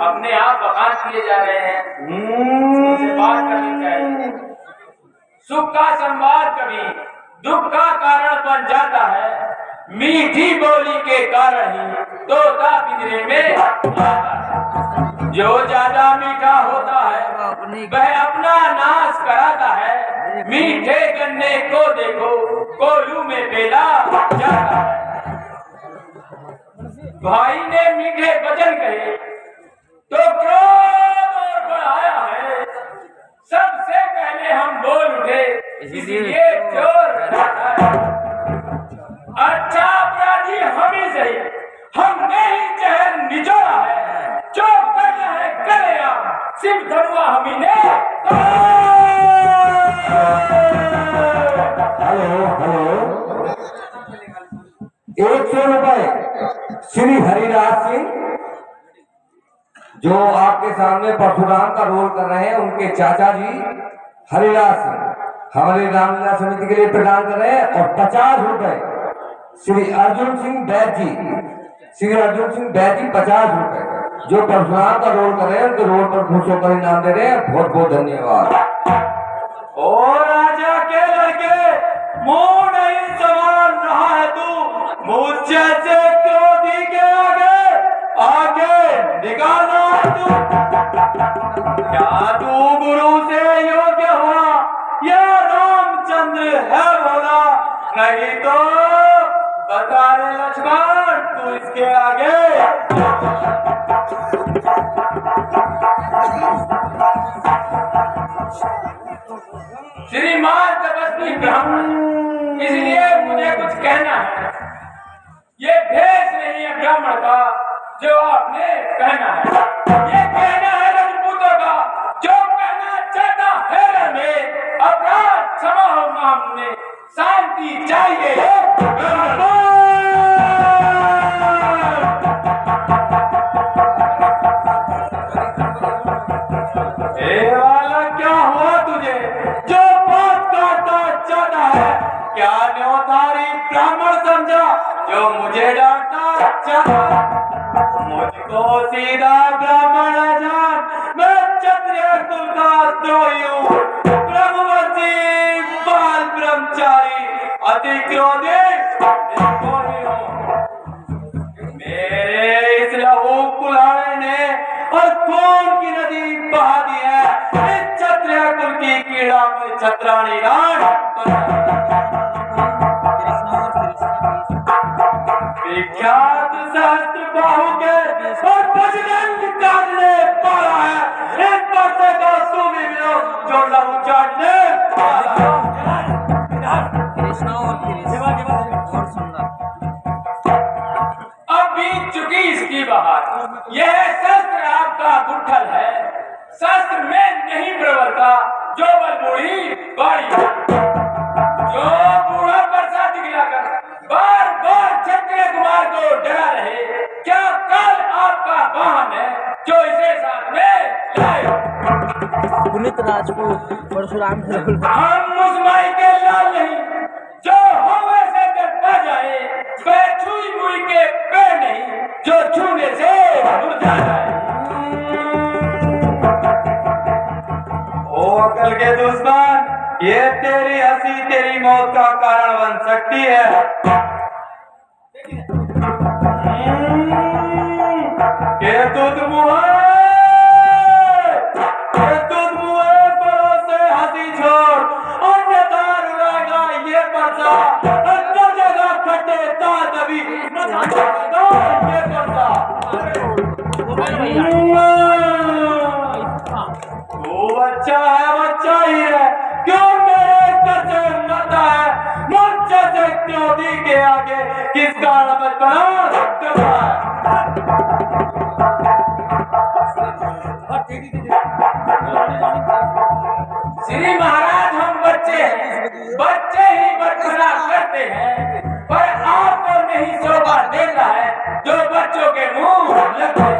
अपने आप बखान किए जा रहे हैं, बात करनी चाहिए। सुख का संवाद कभी दुख का कारण बन जाता है। मीठी बोली के कारण ही तोता पिंजरे में आता है। जो ज्यादा मीठा होता है वह अपना नाश कराता है। मीठे गन्ने को देखो कोल्हू में बेला जाता है। भाई ने मीठे वचन कहे तो क्रोध और बढ़ाया है। सबसे पहले हम बोल उठे इसलिए चोर रहता है। अच्छा अपराधी हम ही सही, हमने ही जहर निचोड़ा है। जो करना है करेगा, सिर्फ धनुआ हम ही ने। हेलो 100 रुपए श्री हरिराज सिंह जो आपके सामने परशुराम का रोल कर रहे हैं, उनके चाचा जी हरिराज सिंह हमारे रामलीला समिति के लिए प्रदान कर रहे हैं। और 50 रुपए श्री अर्जुन सिंह बैद जी, श्री अर्जुन सिंह बैद जी 50 रुपए जो परशुराम का रोल कर रहे हैं, उनके रोल पर खुश होकर इनाम दे रहे हैं। बहुत बहुत धन्यवाद। और राजा के लड़के मुंह नहीं संभाल रहा है तू, मुझसे से क्रोधी के आगे निकालना तू। क्या तू गुरु से योग्य हुआ या रामचंद्र है बोला? नहीं तो बता रे लक्ष्मण तू इसके आगे। श्रीमान तपस्वी ब्राह्मण, इसलिए मुझे कुछ कहना है। ये भेष नहीं है ब्राह्मण का जो आपने कहना है, ये कहना है राजपूतों का जो कहना चाहता है। में अपराध क्षमा हो मामले शांति चाहिए। वाला क्या हुआ तुझे जो बात करता चाहता है? क्या न्योतारी ब्राह्मण समझा जो मुझे डांटना चाहता? मुझको सीधा ब्राह्मण जान, मैं क्षत्रिय कुल का द्रोही हूँ, ब्रह्मवंशी बाल ब्रह्मचारी, अति क्रोधी निर्मोही हूँ। मेरे इस लहू कुल्हाड़े ने और खून की नदी बहा दी है इस क्षत्रिय कुल की कीड़ा में छत्राणी राण विख्यात सहस्त्र बाहु के और बजरंग काटने वाला है इस पर्चे का सूबी विरोध जो लहू चाटने वाला है। कृष्णा और और सुंदर अब बीत चुकी इसकी बहार। यह शस्त्र आपका गुठल है, शस्त्र में नहीं प्रवरता जो बल बूढ़ी बाड़ी जो बूढ़ा परसा दिखलाकर बार बार क्षत्रिय कुमार को डरा रहे। क्या कल आपका वाहन है जो इसे साथ में लाए? पुनीत राजपूत परशुराम हम मुसमाई के लाल नहीं जो हवा से डरता जाए, वह छुई मुई के पैर नहीं जो छूने से मुरझा जाए। ओ अकल के दुश्मन, ये तेरी हंसी तेरी मौत का कारण बन सकती है। ये दूध मुहे परों से हंसी छोड़ अन्यथा रुलाएगा ये पर्चा अंदर जगह खट्टे तार दबी ये पर्चा। तू बच्चा ही है क्यों मेरे घर से मरता है मुझसे से क्यों दी के आगे किसका रबत बना सकता है। श्री महाराज हम बच्चे हैं, बच्चे ही बचपना करते हैं, पर आपको नहीं शोभा देता है जो बच्चों के मुंह लगते हैं।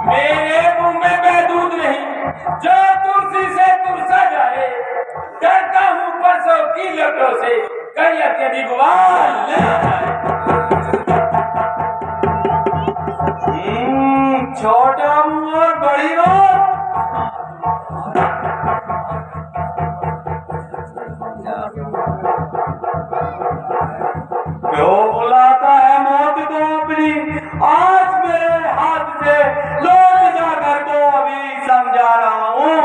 मेरे मुंह में बैदूध नहीं जो तुलसी से तुलसा जाए, डरता हूँ परसों की लटों से कहीं यदि गुवाल न जाए। छोटा मुंह और बड़ी बात क्यों बुलाता है मौत को अपनी आज मेरे हाथ से लौट जाकर को अभी समझा रहा हूँ।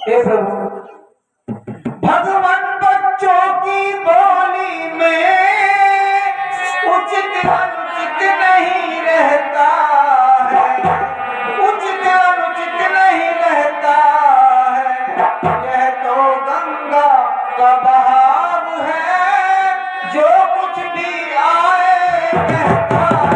हे प्रभु, भगवान बच्चों की बोली में उचित अनुचित नहीं रहता है, उचित अनुचित नहीं रहता है। यह तो गंगा का बहाव है जो कुछ भी आए कहता है।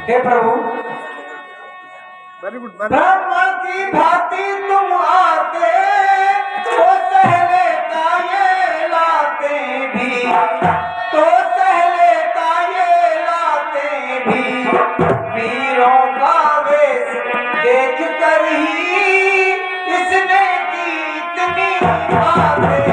हे प्रभु, ब्राह्मण की भांति तुम आते तो सह लेता ये लाते भी, तो सह लेता ये लाते भी। वीरों का वेश देख कर ही इसने की इतनी बातें।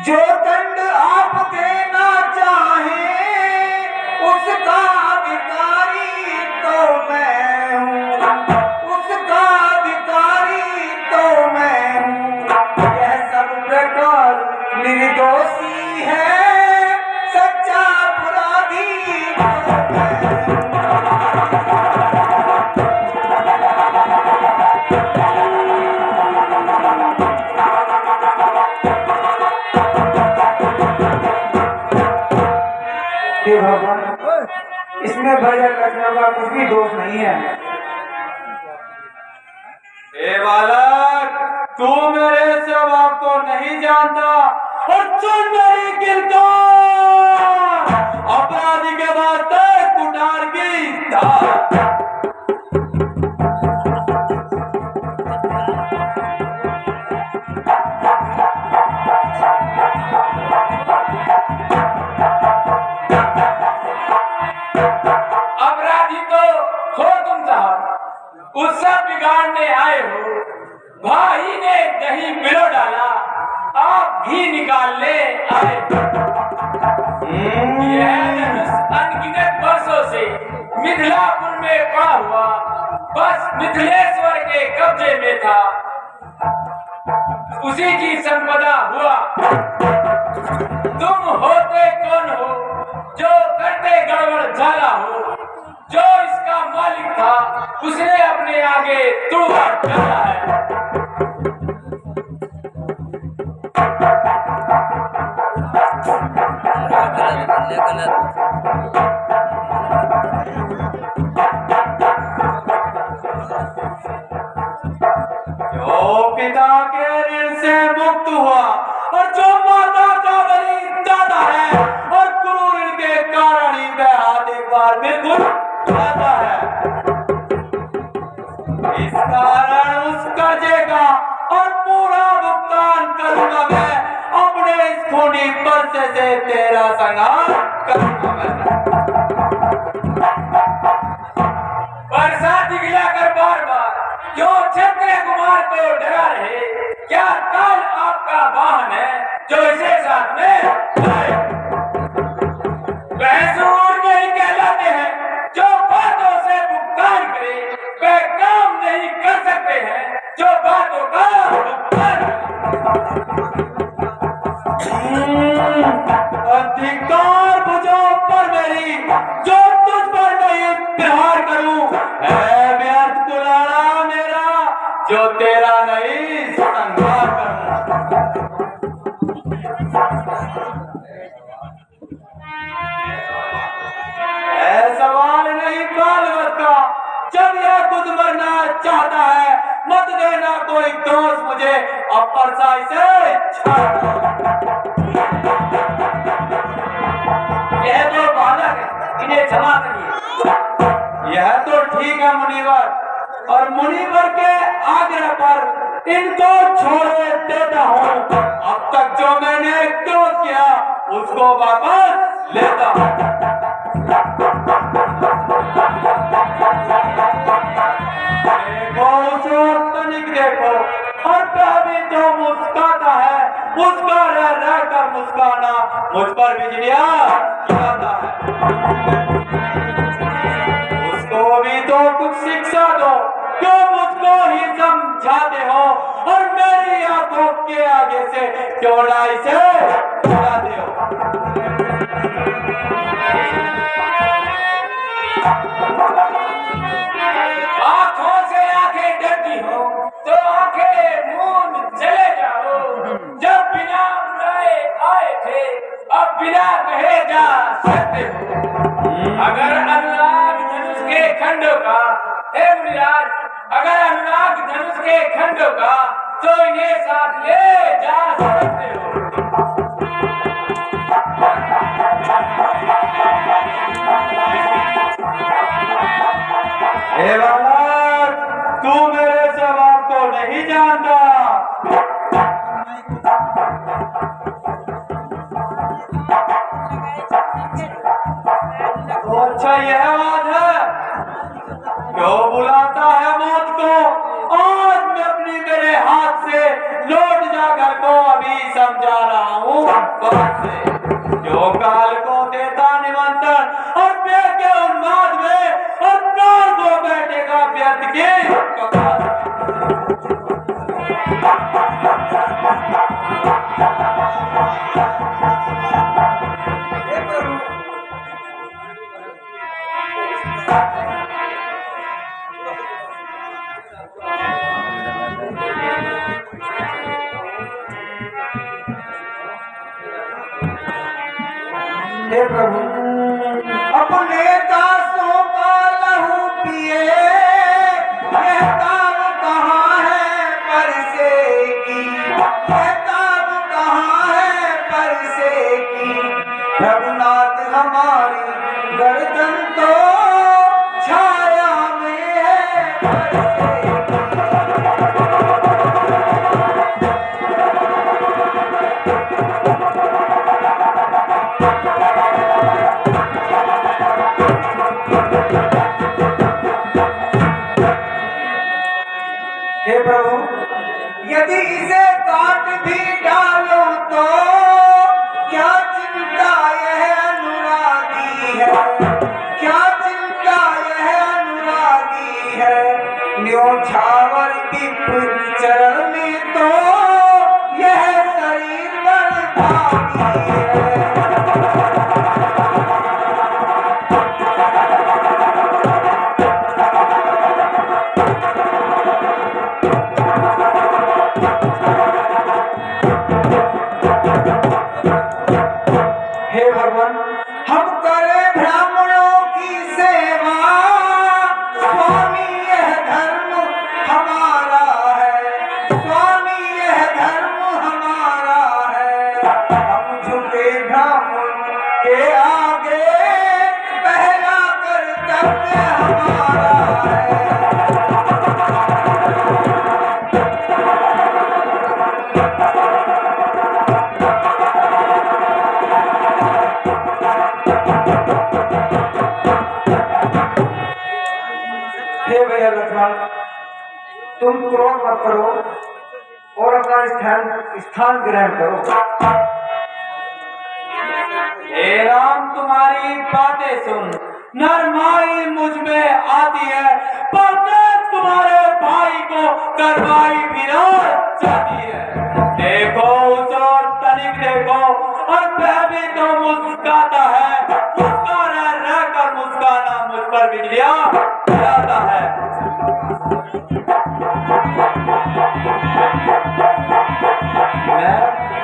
जो दंड आप देना चाहें उसका अधिकारी तो मैं हूँ, उसका अधिकारी तो मैं हूँ। यह सब प्रकार निर्दोषी है, सच्चा अपराधी तो मैं हूँ। हे भगवान, इसमें भजन रखने का कुछ भी दोष नहीं है। हे बालक, तू मेरे स्वभाव को नहीं जानता और सुन मेरी किरदार। अपराधी के वास्ते कुठार की धार। अपराधी तो हो तुम साहब, उत्सव बिगाड़ने आए हो। भाई ने दही पिलो डाला, आप घी निकालने आए। यह धनुष अनगिनत वर्षों से मिथिलापुर में पड़ा हुआ, बस मिथिलेश्वर के कब्जे में था, उसी की संपदा हुआ। तुम होते कौन हो जो करते गड़बड़ झाला हो? जो इसका मालिक था उसने अपने आगे तुड़वा डाला है। जो पिता के ऋण से मुक्त हुआ और जो माता का बलि दाता है और गुरु ऋण के कारण ही वह हाथ एक बार बिल्कुल आता है। इस कारण उस कर्जे का और पूरा भुगतान करूंगा मैं, अपने इस खूनी पर्चे से तेरा संहार करूंगा मैं। वर्षा दिखलाकर बार बार क्यों क्षत्रिय कुमार को डरा रहे? क्या काल आपका वाहन है जो इसे साथ में लाए? वह सूर नहीं कहलाते हैं जो बातों से भुगतान करे, वह काम नहीं कर सकते हैं जो बातों का भुगतान अधिकार भुजाओं पर मेरी, जो तुझ पर नहीं प्रहार करूं। है व्यर्थ कुलाड़ा मेरा, जो तेरा नहीं संहार करूं। है सवाल नहीं बालवत का, जब यह खुद मरना चाहता है, मत देना कोई दोष मुझे, अब परसाई से छाड़ना। यह तो बालक है, इन्हें क्षमा करिए। यह तो ठीक है मुनिवर, और मुनिवर के आग्रह पर इनको छोड़े देता हूँ। अब तक जो मैंने क्रोध किया उसको वापस लेता हूँ। देखो उस ओर तनिक देखो, और कभी जो मुस्काता है उसका रह रहकर मुस्काना मुझ पर बिजलियां गिराता है। उसको भी तो कुछ शिक्षा दो, क्यों मुझको ही समझाते हो, और मेरी आंखों के आगे से क्यों ना इसे गिराते हो। आंखों से आंखें डरती हो तो आंखें मूंद चले जाओ। जब बिना बुलाए आए थे, अब बिना कहे जा सकते हो। अगर अनुराग धनुष के खंडों का, हे मुनिराज, अगर अनुराग धनुष के खंडों का, तो इन्हें साथ ले जा सकते हो। हे बालक, तू मेरे स्वभाव को नहीं जानता। तो अच्छा यह बात है, क्यों बुलाता है मौत को? आज मैं अपनी मेरे हाथ से लौट जाकर को अभी समझा रहा हूँ बात से। जो काल को देता निमंत्रण और पेड़ के उन्माद में और प्राण को बैठेगा व्यर्थ के कगार में। हे प्रभु, अपने दासों का लहू पिए, यह काम कहाँ है परसे की, यह काम कहाँ है परसे की। रघुनाथ हमारे भी डालो तो क्या चिंता यह अनुरागी है, क्या चिंता यह अनुरागी है। न्योछावर की चरण में तो यह शरीर बलभागी है। हे भगवान, हम करें ब्राह्मणों की सेवा, स्वामी यह धर्म हमारा है, स्वामी यह धर्म हमारा है। हम झुके ब्राह्मण के आगे, पहला कर्तव्य हमारा है। हे भैया लक्ष्मण, तुम क्रोध मत करो और अपना स्थान ग्रहण करो। हे राम, तुम्हारी बातें सुन नरमाई मुझ में आती है, पर तुम्हारे भाई को करवाई विराट जाती है। देखो उस और तनिक देखो, और वह भी तो मुस्काता है, मुस्का रह कर मुस्काना मुझ पर बिजलियां गिराता है।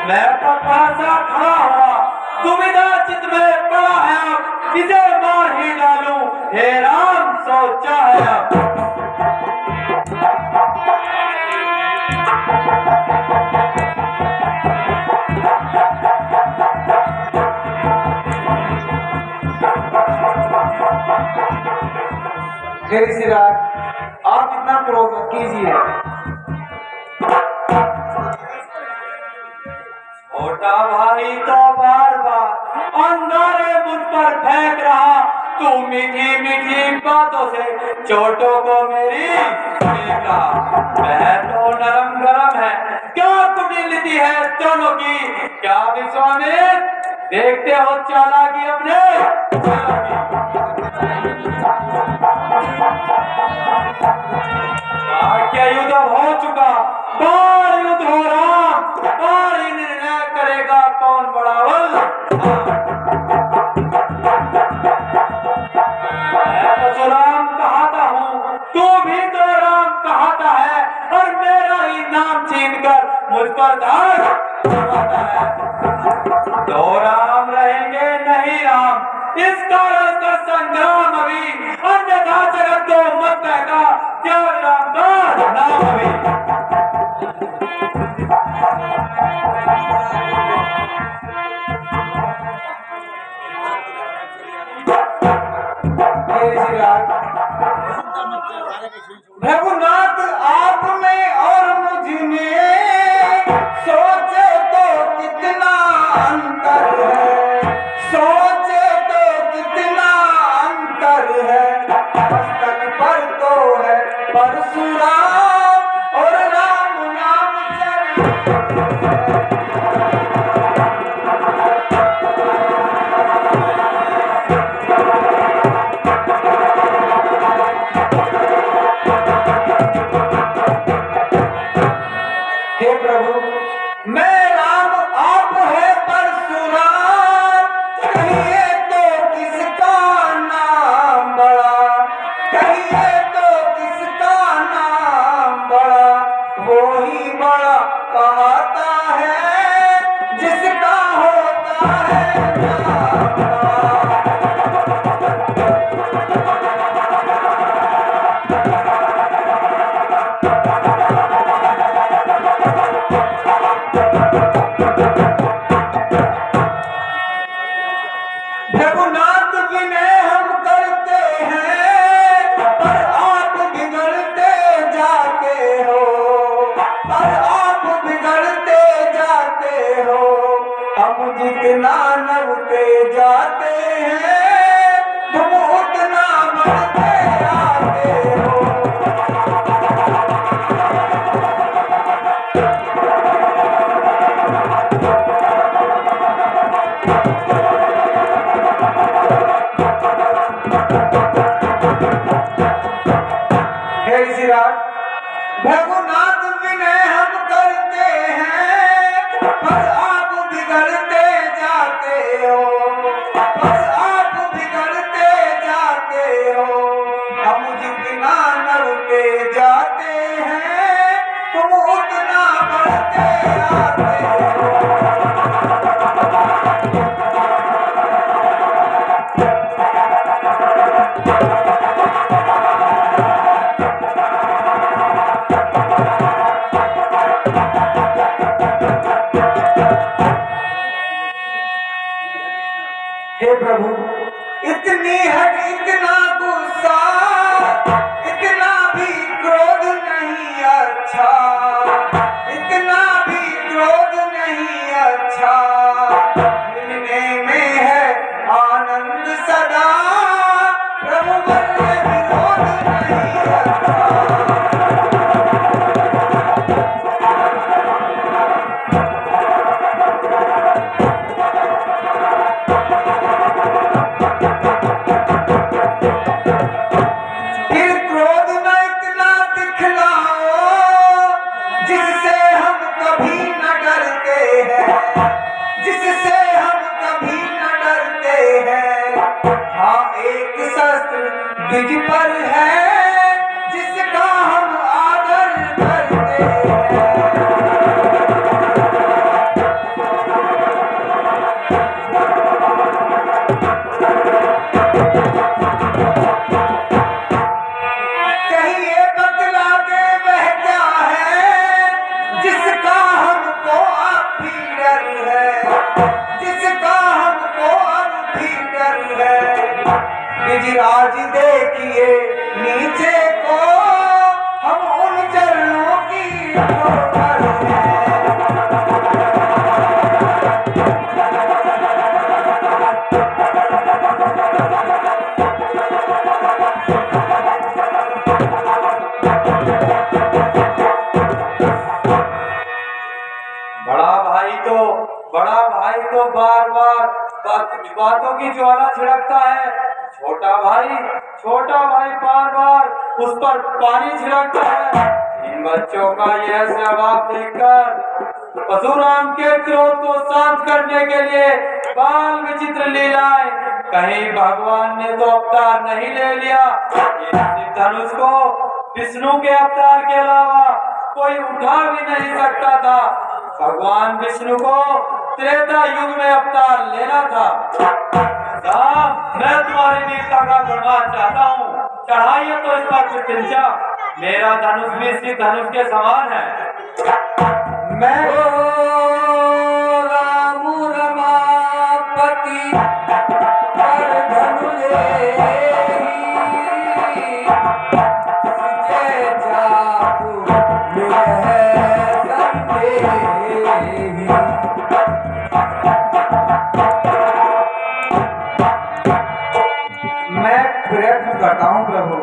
मैं तो पासा खड़ा हुआ, दुविधा चित्त में पड़ा है, अब इसे मार ही डालूं। हे राम, सोचा है अब। हे ऋषिराज, आप इतना क्रोध मत कीजिए। छोटा भाई तो बार बार अंगारे मुझ पर फेंक रहा, तू मीठी मीठी बातों से चोटों को मेरी फेंका। वह तो नरम गरम है, क्या कुटिलती है दोनों की, क्या विश्वामित्र देखते हो चालाकी अपने क्या युद्ध हो चुका, बाण युद्ध हो रहा, बाण ही निर्णय करेगा कौन बड़ा बल। मैं परशुराम कहाता हूँ, तू भी तो राम कहाता है, और मेरा ही नाम छीनकर मुझ पर दाग लगाता है। दो राम रहेंगे नहीं राम, इस कारण का संग्राम अभी, अन्यथा जगत को मत कहता त्याग राम का नाम अभी। रघुनाथ आप में और मुझ में सोचे तो कितना अंतर है, सोचे तो कितना अंतर है। मस्तक पर तो है परशुराम और राम नाम रघुनाथ विनय हम करते हैं, पर आप बिगड़ते जाते हो, पर आप बिगड़ते जाते हो। हम जितना नरते जाते हैं, तुम उतना बढ़ते आते हो। हे प्रभु, इतनी हट, इतना गुस्सा, इतना भी क्रोध नहीं अच्छा, इतना भी क्रोध नहीं अच्छा। मिलने में है आनंद सदा, प्रभु बल्ले विरोध नहीं अच्छा। जिससे हम कभी न डरते हैं। हाँ, एक शस्त्र द्विज पर है, जिसका हम आदर करते हैं। कहिए बतला दे वह क्या है, जिसका हमको अब भी डर है, जिसका हमको अब भी डर है। गिरिराज देखिए नीचे को, हम उन चरणों की ठोकर हैं। बड़ा भाई तो बार बार बातों की ज्वाला छिड़कता है। छोटा भाई बार बार उस पर पानी छिड़कता है। इन बच्चों का यह स्वभाव देखकर परशुराम के क्रोध को शांत करने के लिए बाल विचित्र लीलाएं, कहीं भगवान ने तो अवतार नहीं ले लिया। इस धनुष को विष्णु के अवतार के अलावा कोई उठा भी नहीं सकता था। भगवान विष्णु को त्रेता युग में अवतार लेना था। मैं तुम्हारी वीरता का गुणगान चाहता हूँ, चढ़ाइए तो इस पर कृतज्ञता। मेरा धनुष भी इसी धनुष के समान है। मैं राम रमापति पर धनु जय जापु मैं प्रयत्न करता हूँ प्रभु।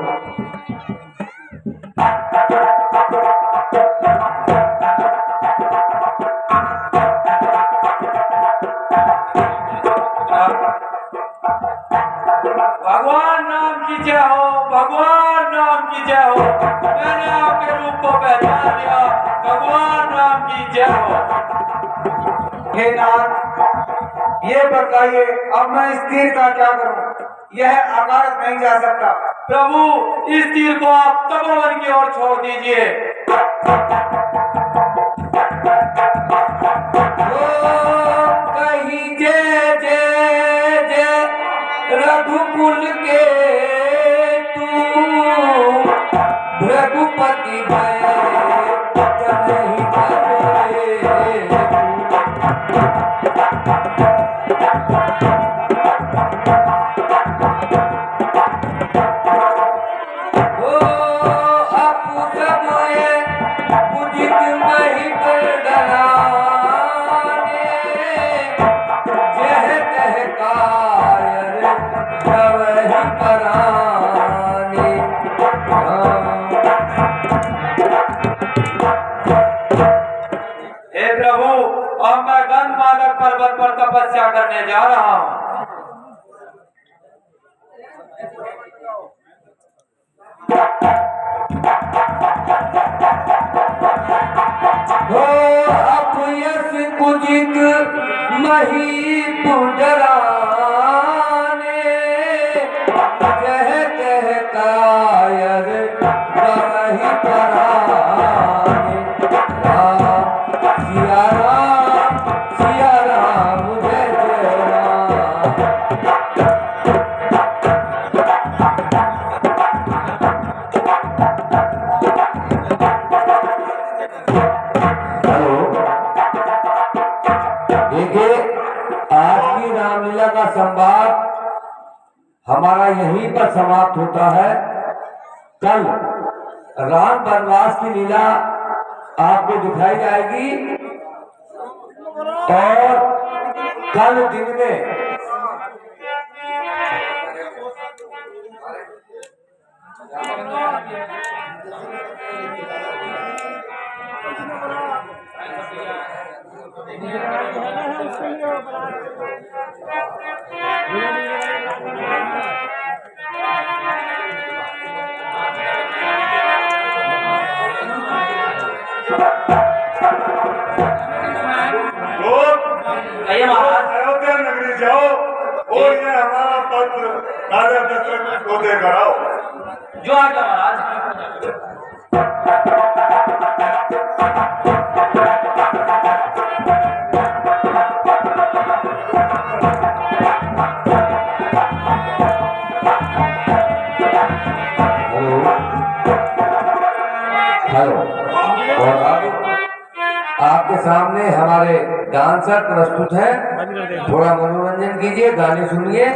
भगवान नाम की जय हो, भगवान नाम की जय हो। मैंने आपके रूप को पहचान लिया। भगवान नाम की जय हो। हे नाथ, ये बताइए अब मैं इस तीर का क्या करूं? यह आकाश नहीं जा सकता। प्रभु, इस तीर को आप तपोवन की ओर छोड़ दीजिए। कहीं जय जय जय रघुकुल के तू रघुपति भय जनहि करे। हे प्रभु, अब मैं गंधमादक पर्वत पर तपस्या करने जा रहा हूँ। वही पुजराने कह कह कायर वही पराने सिया राम जय जय राम। हेलो, देखिए आज की रामलीला का संवाद हमारा यहीं पर समाप्त होता है। कल राम वनवास की लीला आपको दिखाई जाएगी और कल दिन में कहिए महाराज। अयोध्या नगरी जाओ और ये हमारा पत्र राजा दशरथ को देकर आओ। जो आ गया महाराज। हेलो, और आपके सामने हमारे डांसर प्रस्तुत हैं। थोड़ा मनोरंजन कीजिए, गाने सुनिए।